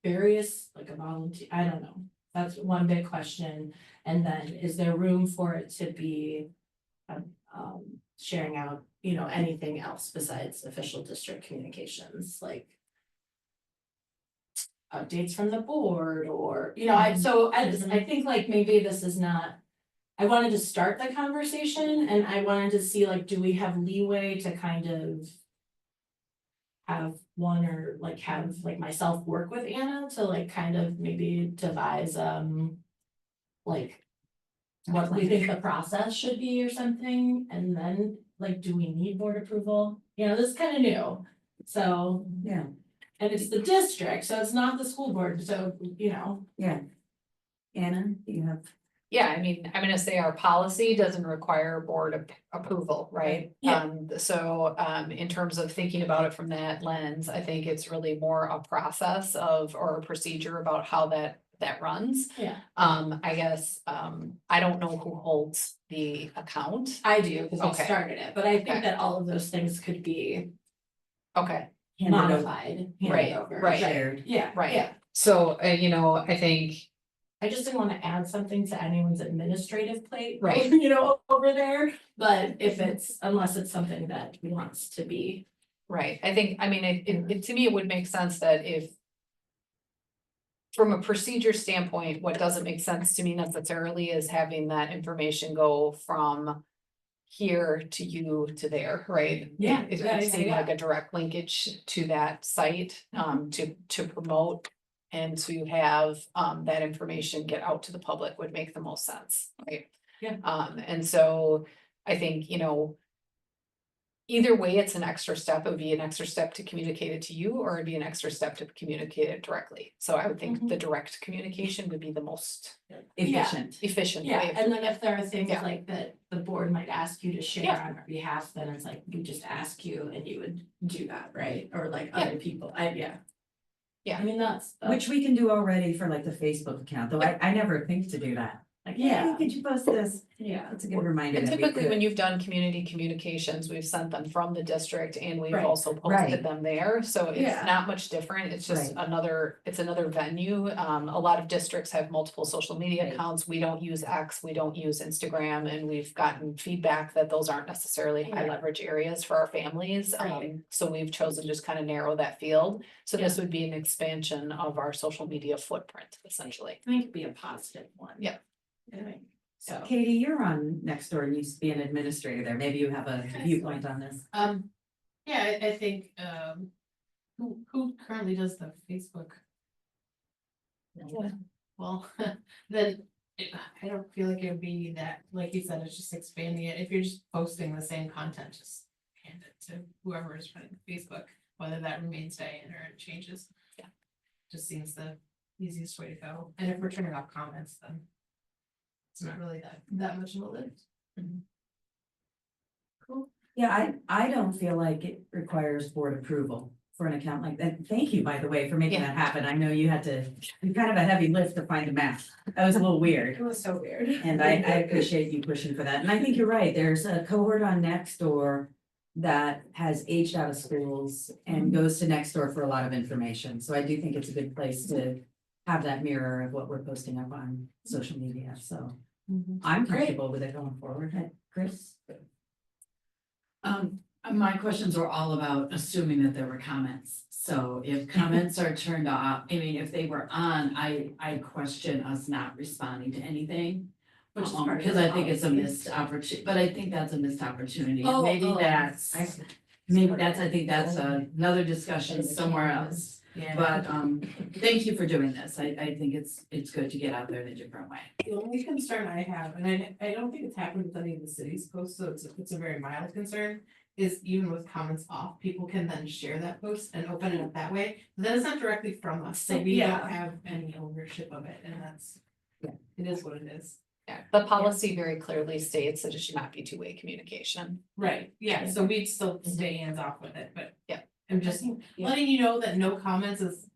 various, like a volunteer? I don't know. That's one big question. And then is there room for it to be sharing out, anything else besides official district communications, like updates from the board, or, I think like maybe this is not, I wanted to start the conversation and I wanted to see like, do we have leeway to kind of have one, or like have like myself work with Anna to like kind of maybe devise like what we think the process should be or something, and then like, do we need board approval? This is kind of new, so. Yeah. And it's the district, so it's not the school board, so, Yeah. Anna, do you have? Yeah, I'm gonna say our policy doesn't require board approval, right? Yeah. In terms of thinking about it from that lens, I think it's really more a process or a procedure about how that runs. Yeah. I guess, I don't know who holds the account. I do, because I Okay. started it, but I think Okay. that all of those things could be Okay, modified, handed Right, over. right. Shared. Yeah. right. Yeah. So, I think I just didn't wanna add something to anyone's administrative plate. Right. You know, over there, but unless it's something that wants to be. Right, I think, I mean, to me, it would make sense that if. From a procedure standpoint, what doesn't make sense to me necessarily is having that information go from. Here to you to there, right? Yeah, It yeah, would yeah, seem yeah. like a direct linkage to that site, to promote. And to have, that information get out to the public would make the most sense, right? Yeah. And so I think, you know. Either way, it's an extra step. It would be an extra step to communicate it to you, or it'd be an extra step to communicate it directly. So I would think the direct communication would be the most Efficient. efficient Yeah, way of. and then if there are things Yeah. like that the board might ask you to share Yeah. on our behalf, then it's like, we just ask you and you would do that, right? Or like Yeah. other people, yeah. Yeah. I mean, that's. Which we can do already for like the Facebook account, though I never think to do that. Like, Yeah. yeah, could you post this? Yeah. That's a good reminder And that we typically, when could. you've done community communications, we've sent them from the district and we've Right. also Right. posted them there, so it's Yeah. not much different, it's just Right. it's another venue. A lot of districts have multiple social media Right. accounts, we don't use X, we don't use Instagram, and we've gotten feedback that those aren't necessarily high Yeah. leverage areas for our families. Right. So we've chosen to just kind of narrow that field, so this would be an expansion of our social media footprint, essentially. I think it'd be a positive one. Yeah. Anyway, so. Katie, you're on Nextdoor and used to be an administrator there. Maybe you have a viewpoint on this. Yeah, I think, who currently does the Facebook? Yeah. Well, then, I don't feel like it would be that, like you said, it's just expanding it, if you're just posting the same content, just hand it to whoever is running Facebook, whether that remains Diane or it changes. Yeah. Just seems the easiest way to go, and if we're turning off comments, then. It's not really that much of a lift. Yeah, I don't feel like it requires board approval for an account like that. Thank you, by the way, for making Yeah. that happen. I know you had to, kind of a heavy lift to find the map. That was a little weird. It was so weird. And I appreciate you pushing for that. And I think you're right. There's a cohort on Nextdoor that has aged out of schools and goes to Nextdoor for a lot of information. So I do think it's a good place to have that mirror of what we're posting up on social media. So I'm comfortable with it going forward. Chris? My questions were all about assuming that there were comments. So if comments are turned off, I mean, if they were on, I question us not responding to anything. Which is part of Because the I think it's a policy. missed opportunity, but I think that's a missed opportunity. And Oh, maybe oh, that's, I think that's another discussion somewhere else. Yeah. But thank you for doing this. I think it's good to get out there in a different way. The only concern I have, and I don't think it's happened with any of the cities posts, so it's a very mild concern. Is even with comments off, people can then share that post and open it up that way. Then it's not directly from us, so we Yeah. don't have any ownership of it, and that's. It is what it is. Yeah, the policy very clearly states that it should not be two-way communication. Right, yeah, so we'd still stay hands off with it, but. Yeah. I'm just letting you know that no comments is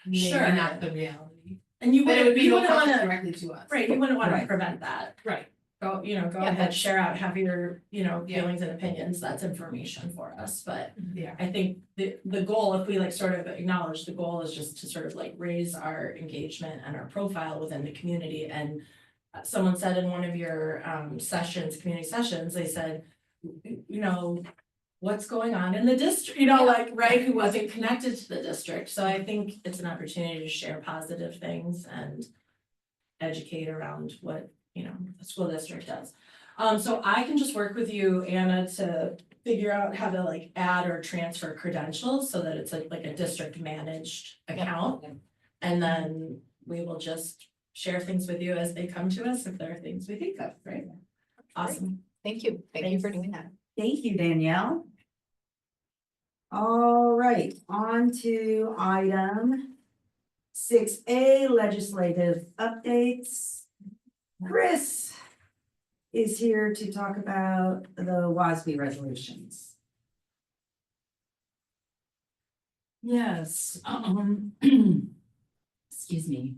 maybe Sure. not the reality. And you But it would be no wouldn't comments wanna, directly to us. right, you wouldn't wanna Right. prevent that. Right. Go Yeah, ahead, that's- share out, have your, Yeah. feelings and opinions, that's information for us, but. Yeah. I think the goal, if we like sort of acknowledge, the goal is just to sort of like raise our engagement and our profile within the community. And someone said in one of your sessions, community sessions, they said, what's going on in the district, like, right, who wasn't connected to the district. So I think it's an opportunity to share positive things and educate around what, the school district does. So I can just work with you, Anna, to figure out how to like add or transfer credentials so that it's like a district managed account. And then we will just share things with you as they come to us, if there are things we think of, right? Awesome. Thank you for doing that. Thank you, Danielle. All right, on to item 6A, legislative updates. Chris is here to talk about the WASB resolutions. Yes, excuse me.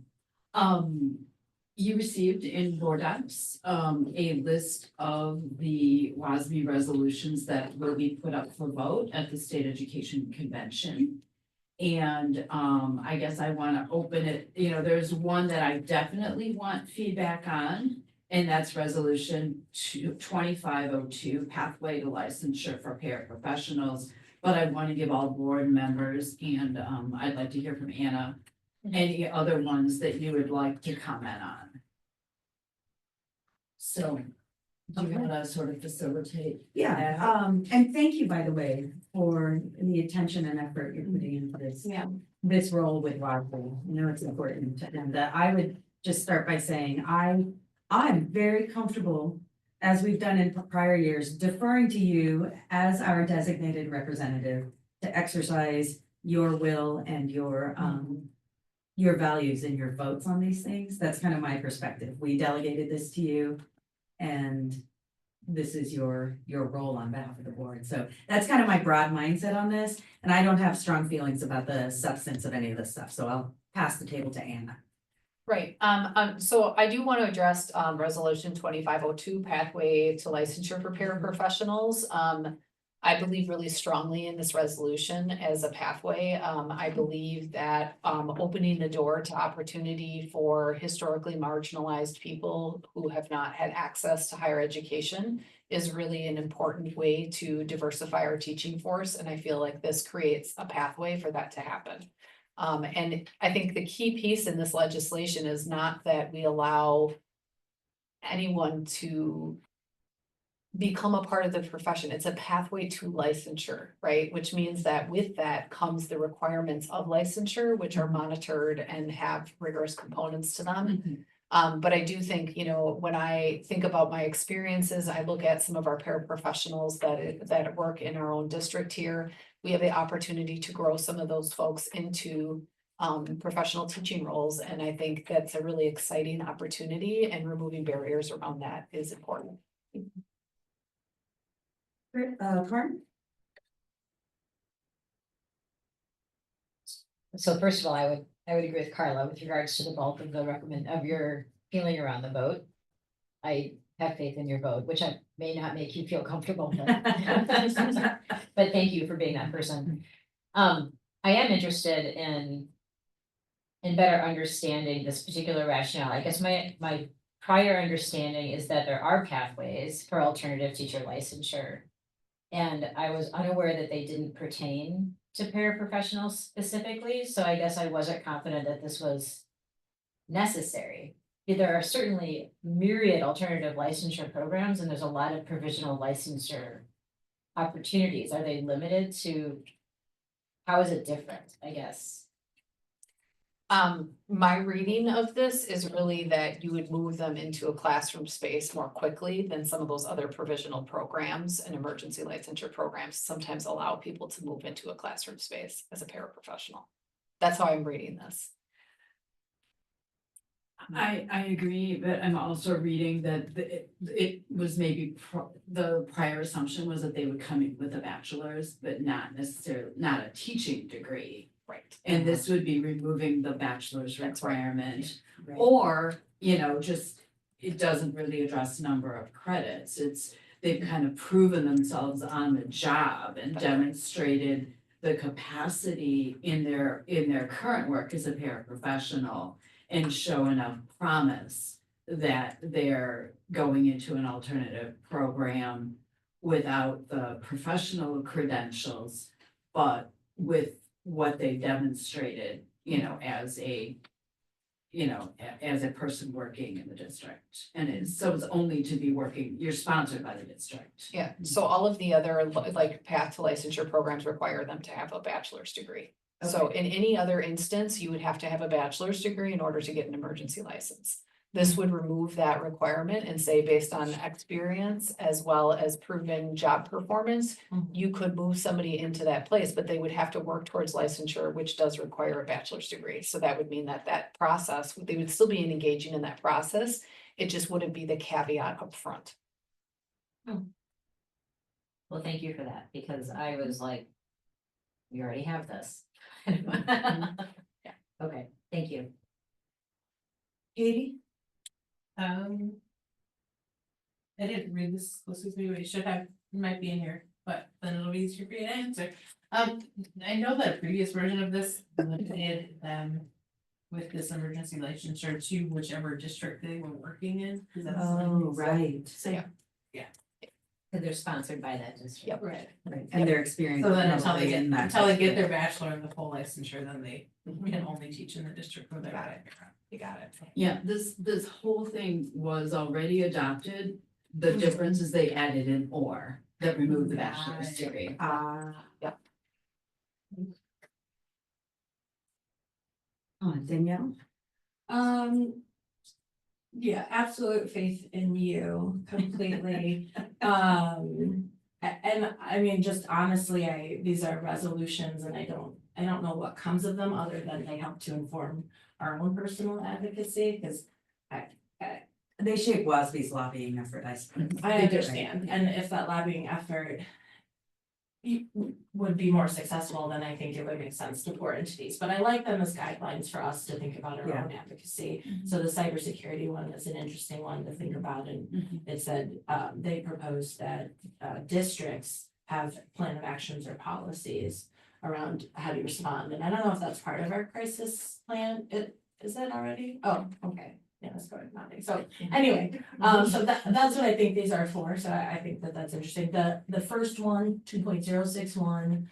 You received in board docs, a list of the WASB resolutions that will be put up for vote at the State Education Convention. And I guess I wanna open it, there's one that I definitely want feedback on. And that's resolution 2502 pathway to licensure for paraprofessionals. But I wanna give all board members and I'd like to hear from Anna, any other ones that you would like to comment on. So, do you wanna sort of facilitate? Yeah, and thank you, by the way, for the attention and effort you're putting into this. Yeah. This role with Rockville, it's important, and I would just start by saying, I'm very comfortable, as we've done in prior years, deferring to you as our designated representative to exercise your will and your values and your votes on these things. That's kind of my perspective. We delegated this to you, and this is your role on behalf of the board. So that's kind of my broad mindset on this, and I don't have strong feelings about the substance of any of this stuff, so I'll pass the table to Anna. Right, so I do want to address, resolution 2502 pathway to licensure for paraprofessionals. I believe really strongly in this resolution as a pathway. I believe that, opening the door to opportunity for historically marginalized people who have not had access to higher education is really an important way to diversify our teaching force, and I feel like this creates a pathway for that to happen. And I think the key piece in this legislation is not that we allow anyone to become a part of the profession. It's a pathway to licensure, right? Which means that with that comes the requirements of licensure, which are monitored and have rigorous components to them. But I do think, when I think about my experiences, I look at some of our paraprofessionals that work in our own district here. We have the opportunity to grow some of those folks into professional teaching roles, and I think that's a really exciting opportunity, and removing barriers around that is important. Karen? So first of all, I would agree with Carla with regards to the bulk of your feeling around the vote. I have faith in your vote, which I may not make you feel comfortable, but thank you for being that person. I am interested in better understanding this particular rationale. I guess my prior understanding is that there are pathways for alternative teacher licensure. And I was unaware that they didn't pertain to paraprofessionals specifically, so I guess I wasn't confident that this was necessary. There are certainly myriad alternative licensure programs, and there's a lot of provisional licensure opportunities. Are they limited to, how is it different, I guess? My reading of this is really that you would move them into a classroom space more quickly than some of those other provisional programs and emergency licensure programs sometimes allow people to move into a classroom space as a paraprofessional. That's how I'm reading this. I agree, but I'm also reading that it was maybe the prior assumption was that they would come in with a bachelor's, but not necessarily, not a teaching degree. Right. And this would be removing the bachelor's requirement, Right. or, just, it doesn't really address number of credits. They've kind of proven themselves on the job and demonstrated the capacity in their current work as a paraprofessional, and show enough promise that they're going into an alternative program without the professional credentials, but with what they demonstrated, as a person working in the district. And it's only to be working, you're sponsored by the district. Yeah, so all of the other like path to licensure programs require them to have a bachelor's degree. So in any other instance, you would have to have a bachelor's degree in order to get an emergency license. This would remove that requirement and say, based on experience as well as proven job performance, you could move somebody into that place, but they would have to work towards licensure, which does require a bachelor's degree. So that would mean that process, they would still be engaging in that process. It just wouldn't be the caveat up front. Well, thank you for that, because I was like, we already have this. Yeah, okay, thank you. Katie? I didn't read this, but it should have, it might be in here. but then it'll be easier for you to answer. I know that a previous version of this limited them with this emergency licensure to whichever district they were working in. 'Cause that's- Oh, right. So, Cause they're sponsored by that district. right. Right, and their experience. So then probably in that until they get district. their bachelor and the full licensure, then they can only teach in the district where they're at. You got it. Yeah, this whole thing was already adopted. The difference is they added an or that removed the bachelor's degree. Yep. Danielle? Yeah, absolute faith in you completely. And I mean, just honestly, these are resolutions and I don't know what comes of them other than they help to inform our own personal advocacy, because They shape WASB's lobbying effort, I suppose. I understand, and if that lobbying effort would be more successful, then I think it would make sense to pour into these, but I like them as guidelines for us to think about our own advocacy. So the cybersecurity one is an interesting one to think about, and it said, they proposed that, districts have plan of actions or policies around how to respond, and I don't know if that's part of our crisis plan, is that already? Oh, okay. Yeah, that's going nothing. So anyway, so that's what I think these are for. So I think that that's interesting. The first one, 2.061,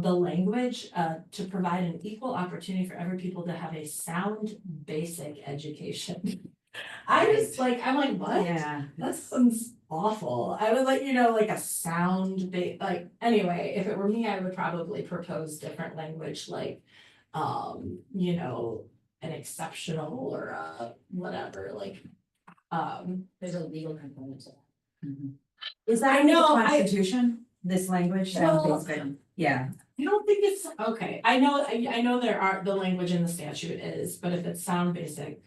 the language, to provide an equal opportunity for every people to have a sound basic education. I just I'm like, what? Yeah. That sounds awful. I would like a sound anyway, if it were me, I would probably propose different language an exceptional or whatever, There's a legal component to that. Is that I in the know, Constitution, this language? Well, Yeah, I don't think it's, okay, I know the language in the statute is, but if it's sound basic.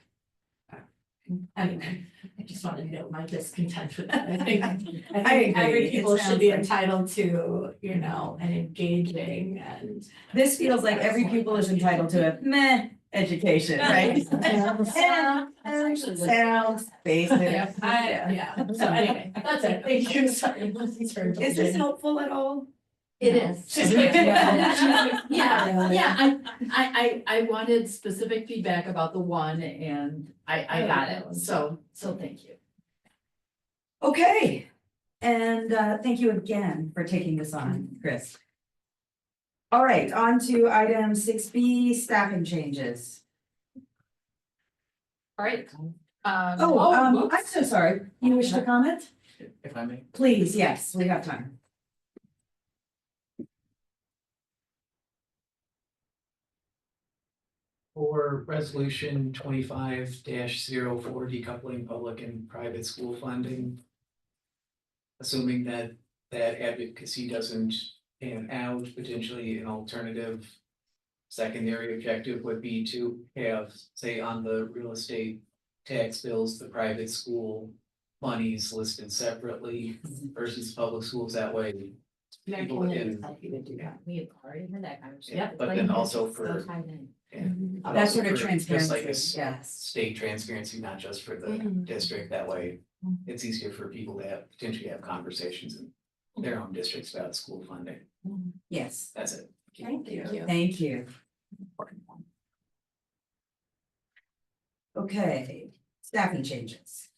Anyway, I just wanted to note my discontent with that. I think agree. every It people should sounds be like- entitled to, an engaging and. this feels like every pupil is entitled to a meh education, right? Sounds basic. Yeah, so anyway, that's it, thank you, sorry. Is this helpful at all? It is. She's like- Yeah, I wanted specific feedback about the one and I got it, so thank you. Okay, and thank you again for taking this on, Chris. All right, on to item 6B, staffing changes. All right. I'm so sorry. You wish to comment? If I may. Please, yes, we have time. For resolution 25-04, decoupling public and private school funding. Assuming that advocacy doesn't pan out, potentially an alternative. Secondary objective would be to have, say, on the real estate tax bills, the private school monies listed separately versus public schools that way. People in, We have already had that conversation. Yeah, but then also for- Mm-hmm. but That also sort of for just like transparency, a yes. state transparency, not just for the Mhm. district, that way. It's easier for people to potentially have conversations in their own districts about school funding, Yes, that's it. Thank you. thank you. Okay, staffing changes.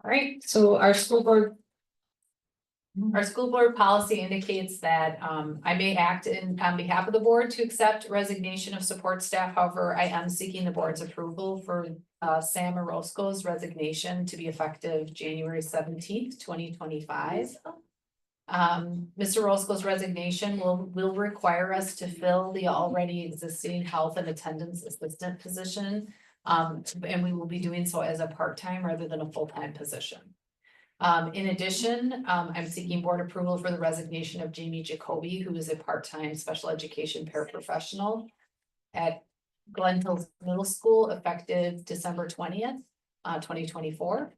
All right, so our school board policy indicates that I may act on behalf of the board to accept resignation of support staff. However, I am seeking the board's approval for Sam Orozco's resignation to be effective January 17th, 2025. Mr. Orozco's resignation will require us to fill the already existing health and attendance assistant position. And we will be doing so as a part-time rather than a full-time position. In addition, I'm seeking board approval for the resignation of Jamie Jacoby, who is a part-time special education paraprofessional at Glendale Middle School effective December 20th, 2024.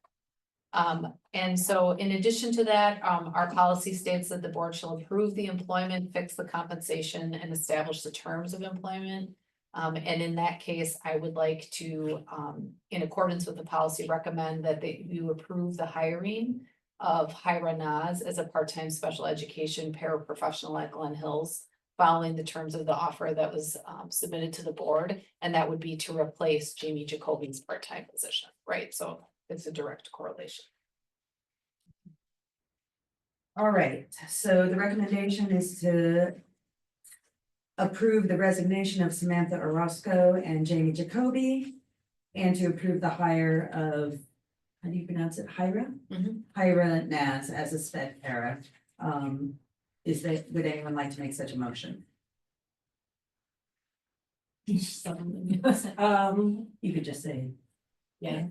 And so in addition to that, our policy states that the board shall approve the employment, fix the compensation, and establish the terms of employment. And in that case, I would like to, in accordance with the policy, recommend that you approve the hiring of Hyra Naz as a part-time special education paraprofessional at Glen Hills, following the terms of the offer that was submitted to the board, and that would be to replace Jamie Jacoby's part-time position, right? So it's a direct correlation. All right, so the recommendation is to approve the resignation of Samantha Orozco and Jamie Jacoby, and to approve the hire of, how do you pronounce it, Hyra? Mhm. Hyra Naz as a sped para. Would anyone like to make such a motion? You could just say. Yeah,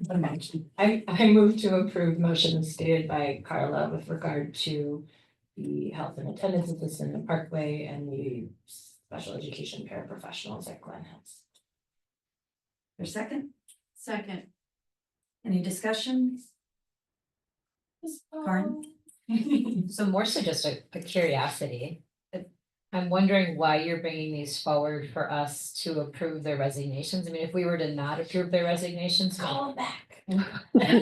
I move to approve motion stated by Carla with regard to the health and attendance assistant in Parkway and the special education paraprofessionals at Glen Hills. For a second, Second. any discussion? Karen? So more so just a curiosity. I'm wondering why you're bringing these forward for us to approve their resignations. I mean, if we were to not approve their resignations, call them back.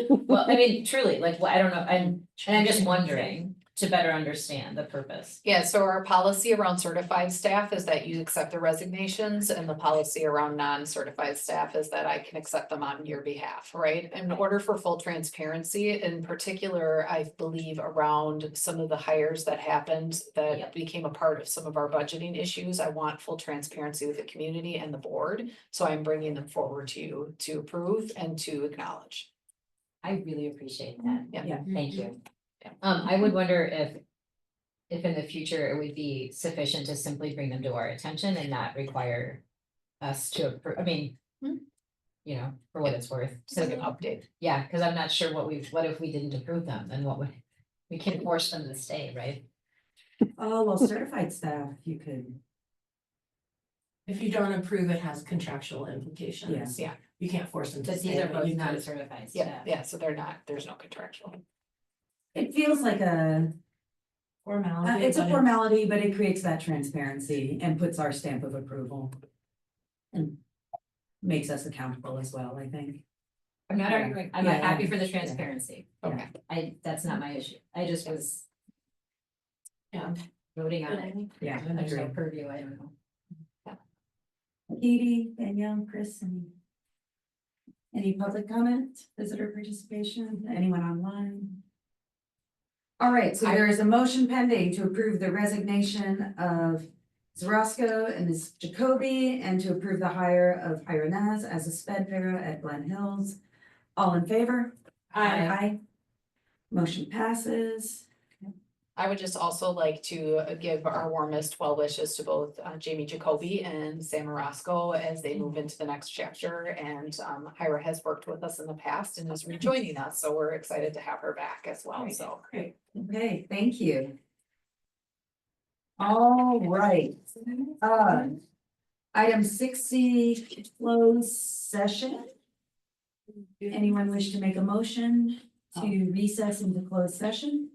Well, I mean, truly, like, I don't know, and I'm just wondering to better understand the purpose. Yeah, so our policy around certified staff is that you accept the resignations, and the policy around non-certified staff is that I can accept them on your behalf, right? In order for full transparency, in particular, I believe around some of the hires that happened that Yep. became a part of some of our budgeting issues, I want full transparency with the community and the board. So I'm bringing them forward to you to approve and to acknowledge. I really appreciate that. Yeah. Thank you. Yeah. I would wonder if in the future it would be sufficient to simply bring them to our attention and not require us to approve, I mean, you know, for what it's worth. Just like an update. Yeah, because I'm not sure what if we didn't approve them, then what would, we can force them to stay, right? Oh, well, certified staff, you could, If you don't approve, it has contractual implications. Yes, yeah. You can't force them to But stay. these are but both you could- non-certified Yeah, staff. yeah, so they're not, there's no contractual. it feels like Formality. it's a but formality, but it creates that transparency and puts our stamp of approval. And makes us accountable as well, I think. I'm not arguing, I'm Yeah. happy for the transparency. Okay. That's not my issue. I just was Yeah. voting on it. Yeah, There's no agreed. purview, I don't know. Katie, Danielle, Chris, any public comment, visitor participation, anyone online? All right, so there is a motion pending to approve the resignation of Zarosco and Ms. Jacoby, and to approve the hire of Hyra Naz as a sped para at Glen Hills. All in favor? Aye. Motion passes. I would just also like to give our warmest well wishes to both Jamie Jacoby and Sam Orozco as they move into the next chapter. And Hyra has worked with us in the past and is rejoining us, so we're excited to have her back as well, so. Great. Okay, thank you. All right. Item 60, closed session. Anyone wish to make a motion to recess into closed session?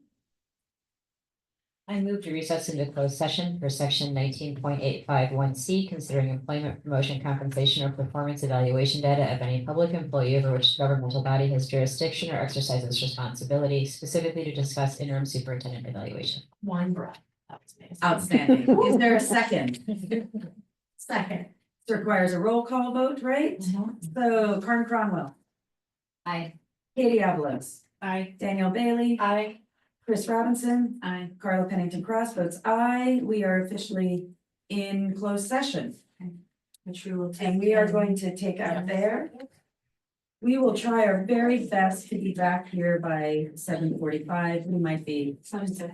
I move to recess into closed session for section 19.851C, considering employment, promotion, compensation, or performance evaluation data of any public employee over which the governmental body has jurisdiction or exercises responsibility, specifically to discuss interim superintendent evaluation. One breath. That was amazing. Outstanding. Is there a second? Second. This requires a roll call vote, right? So Karen Cromwell, Aye. Katie Avalos, Aye. Danielle Bailey, Aye. Chris Robinson, aye. Carla Pennington Cross votes aye. We are officially in closed session. Which we will take. And we are going to take out there. We will try our very best to be back here by 7:45. We might be.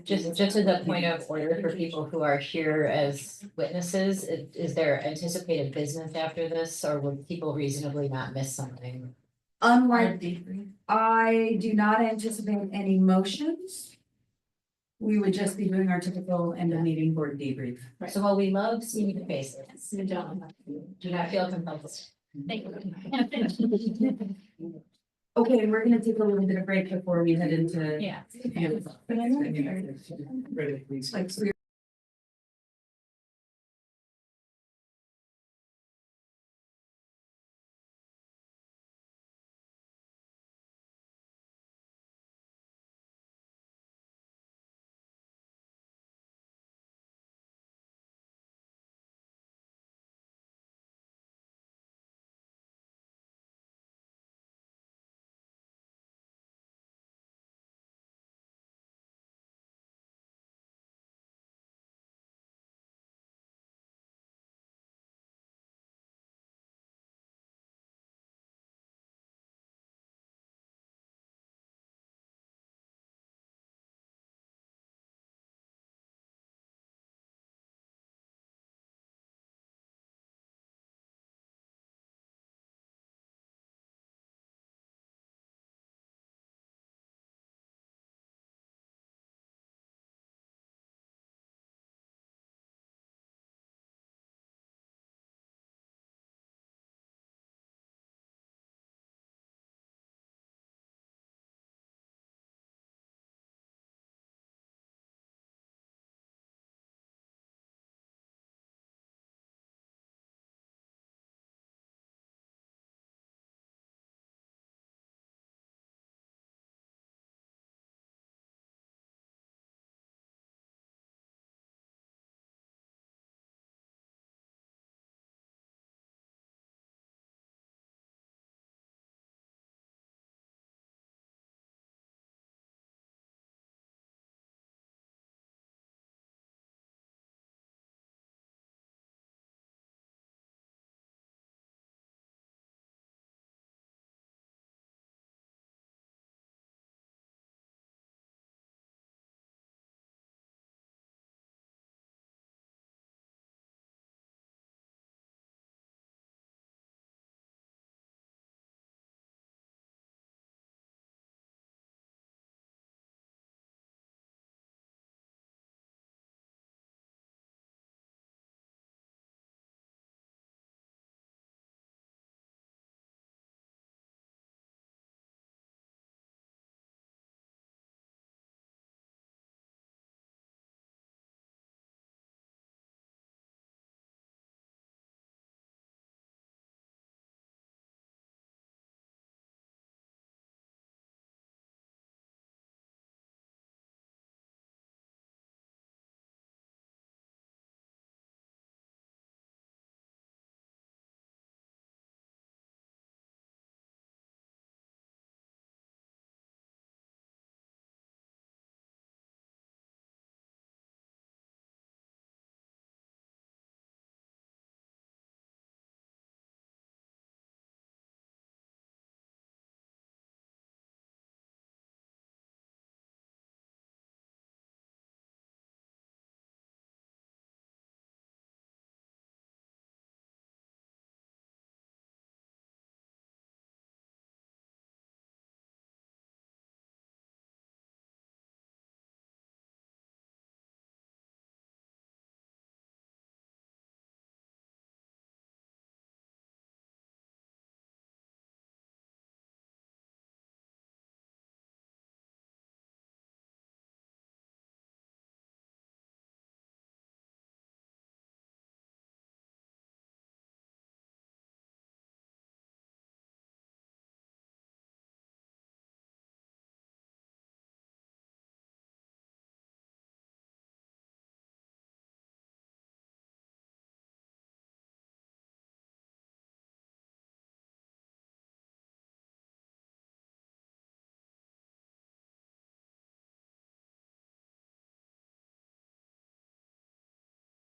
Just as a point of order for people who are here as witnesses, is there anticipated business after this, or would people reasonably not miss something? Unlike, I do not anticipate any motions. We would just be doing our typical end of meeting board debrief. So while we love seeing your faces, do not feel compelled. Thank you. Okay, we're gonna take a little bit of break before we head into. Yeah. Like,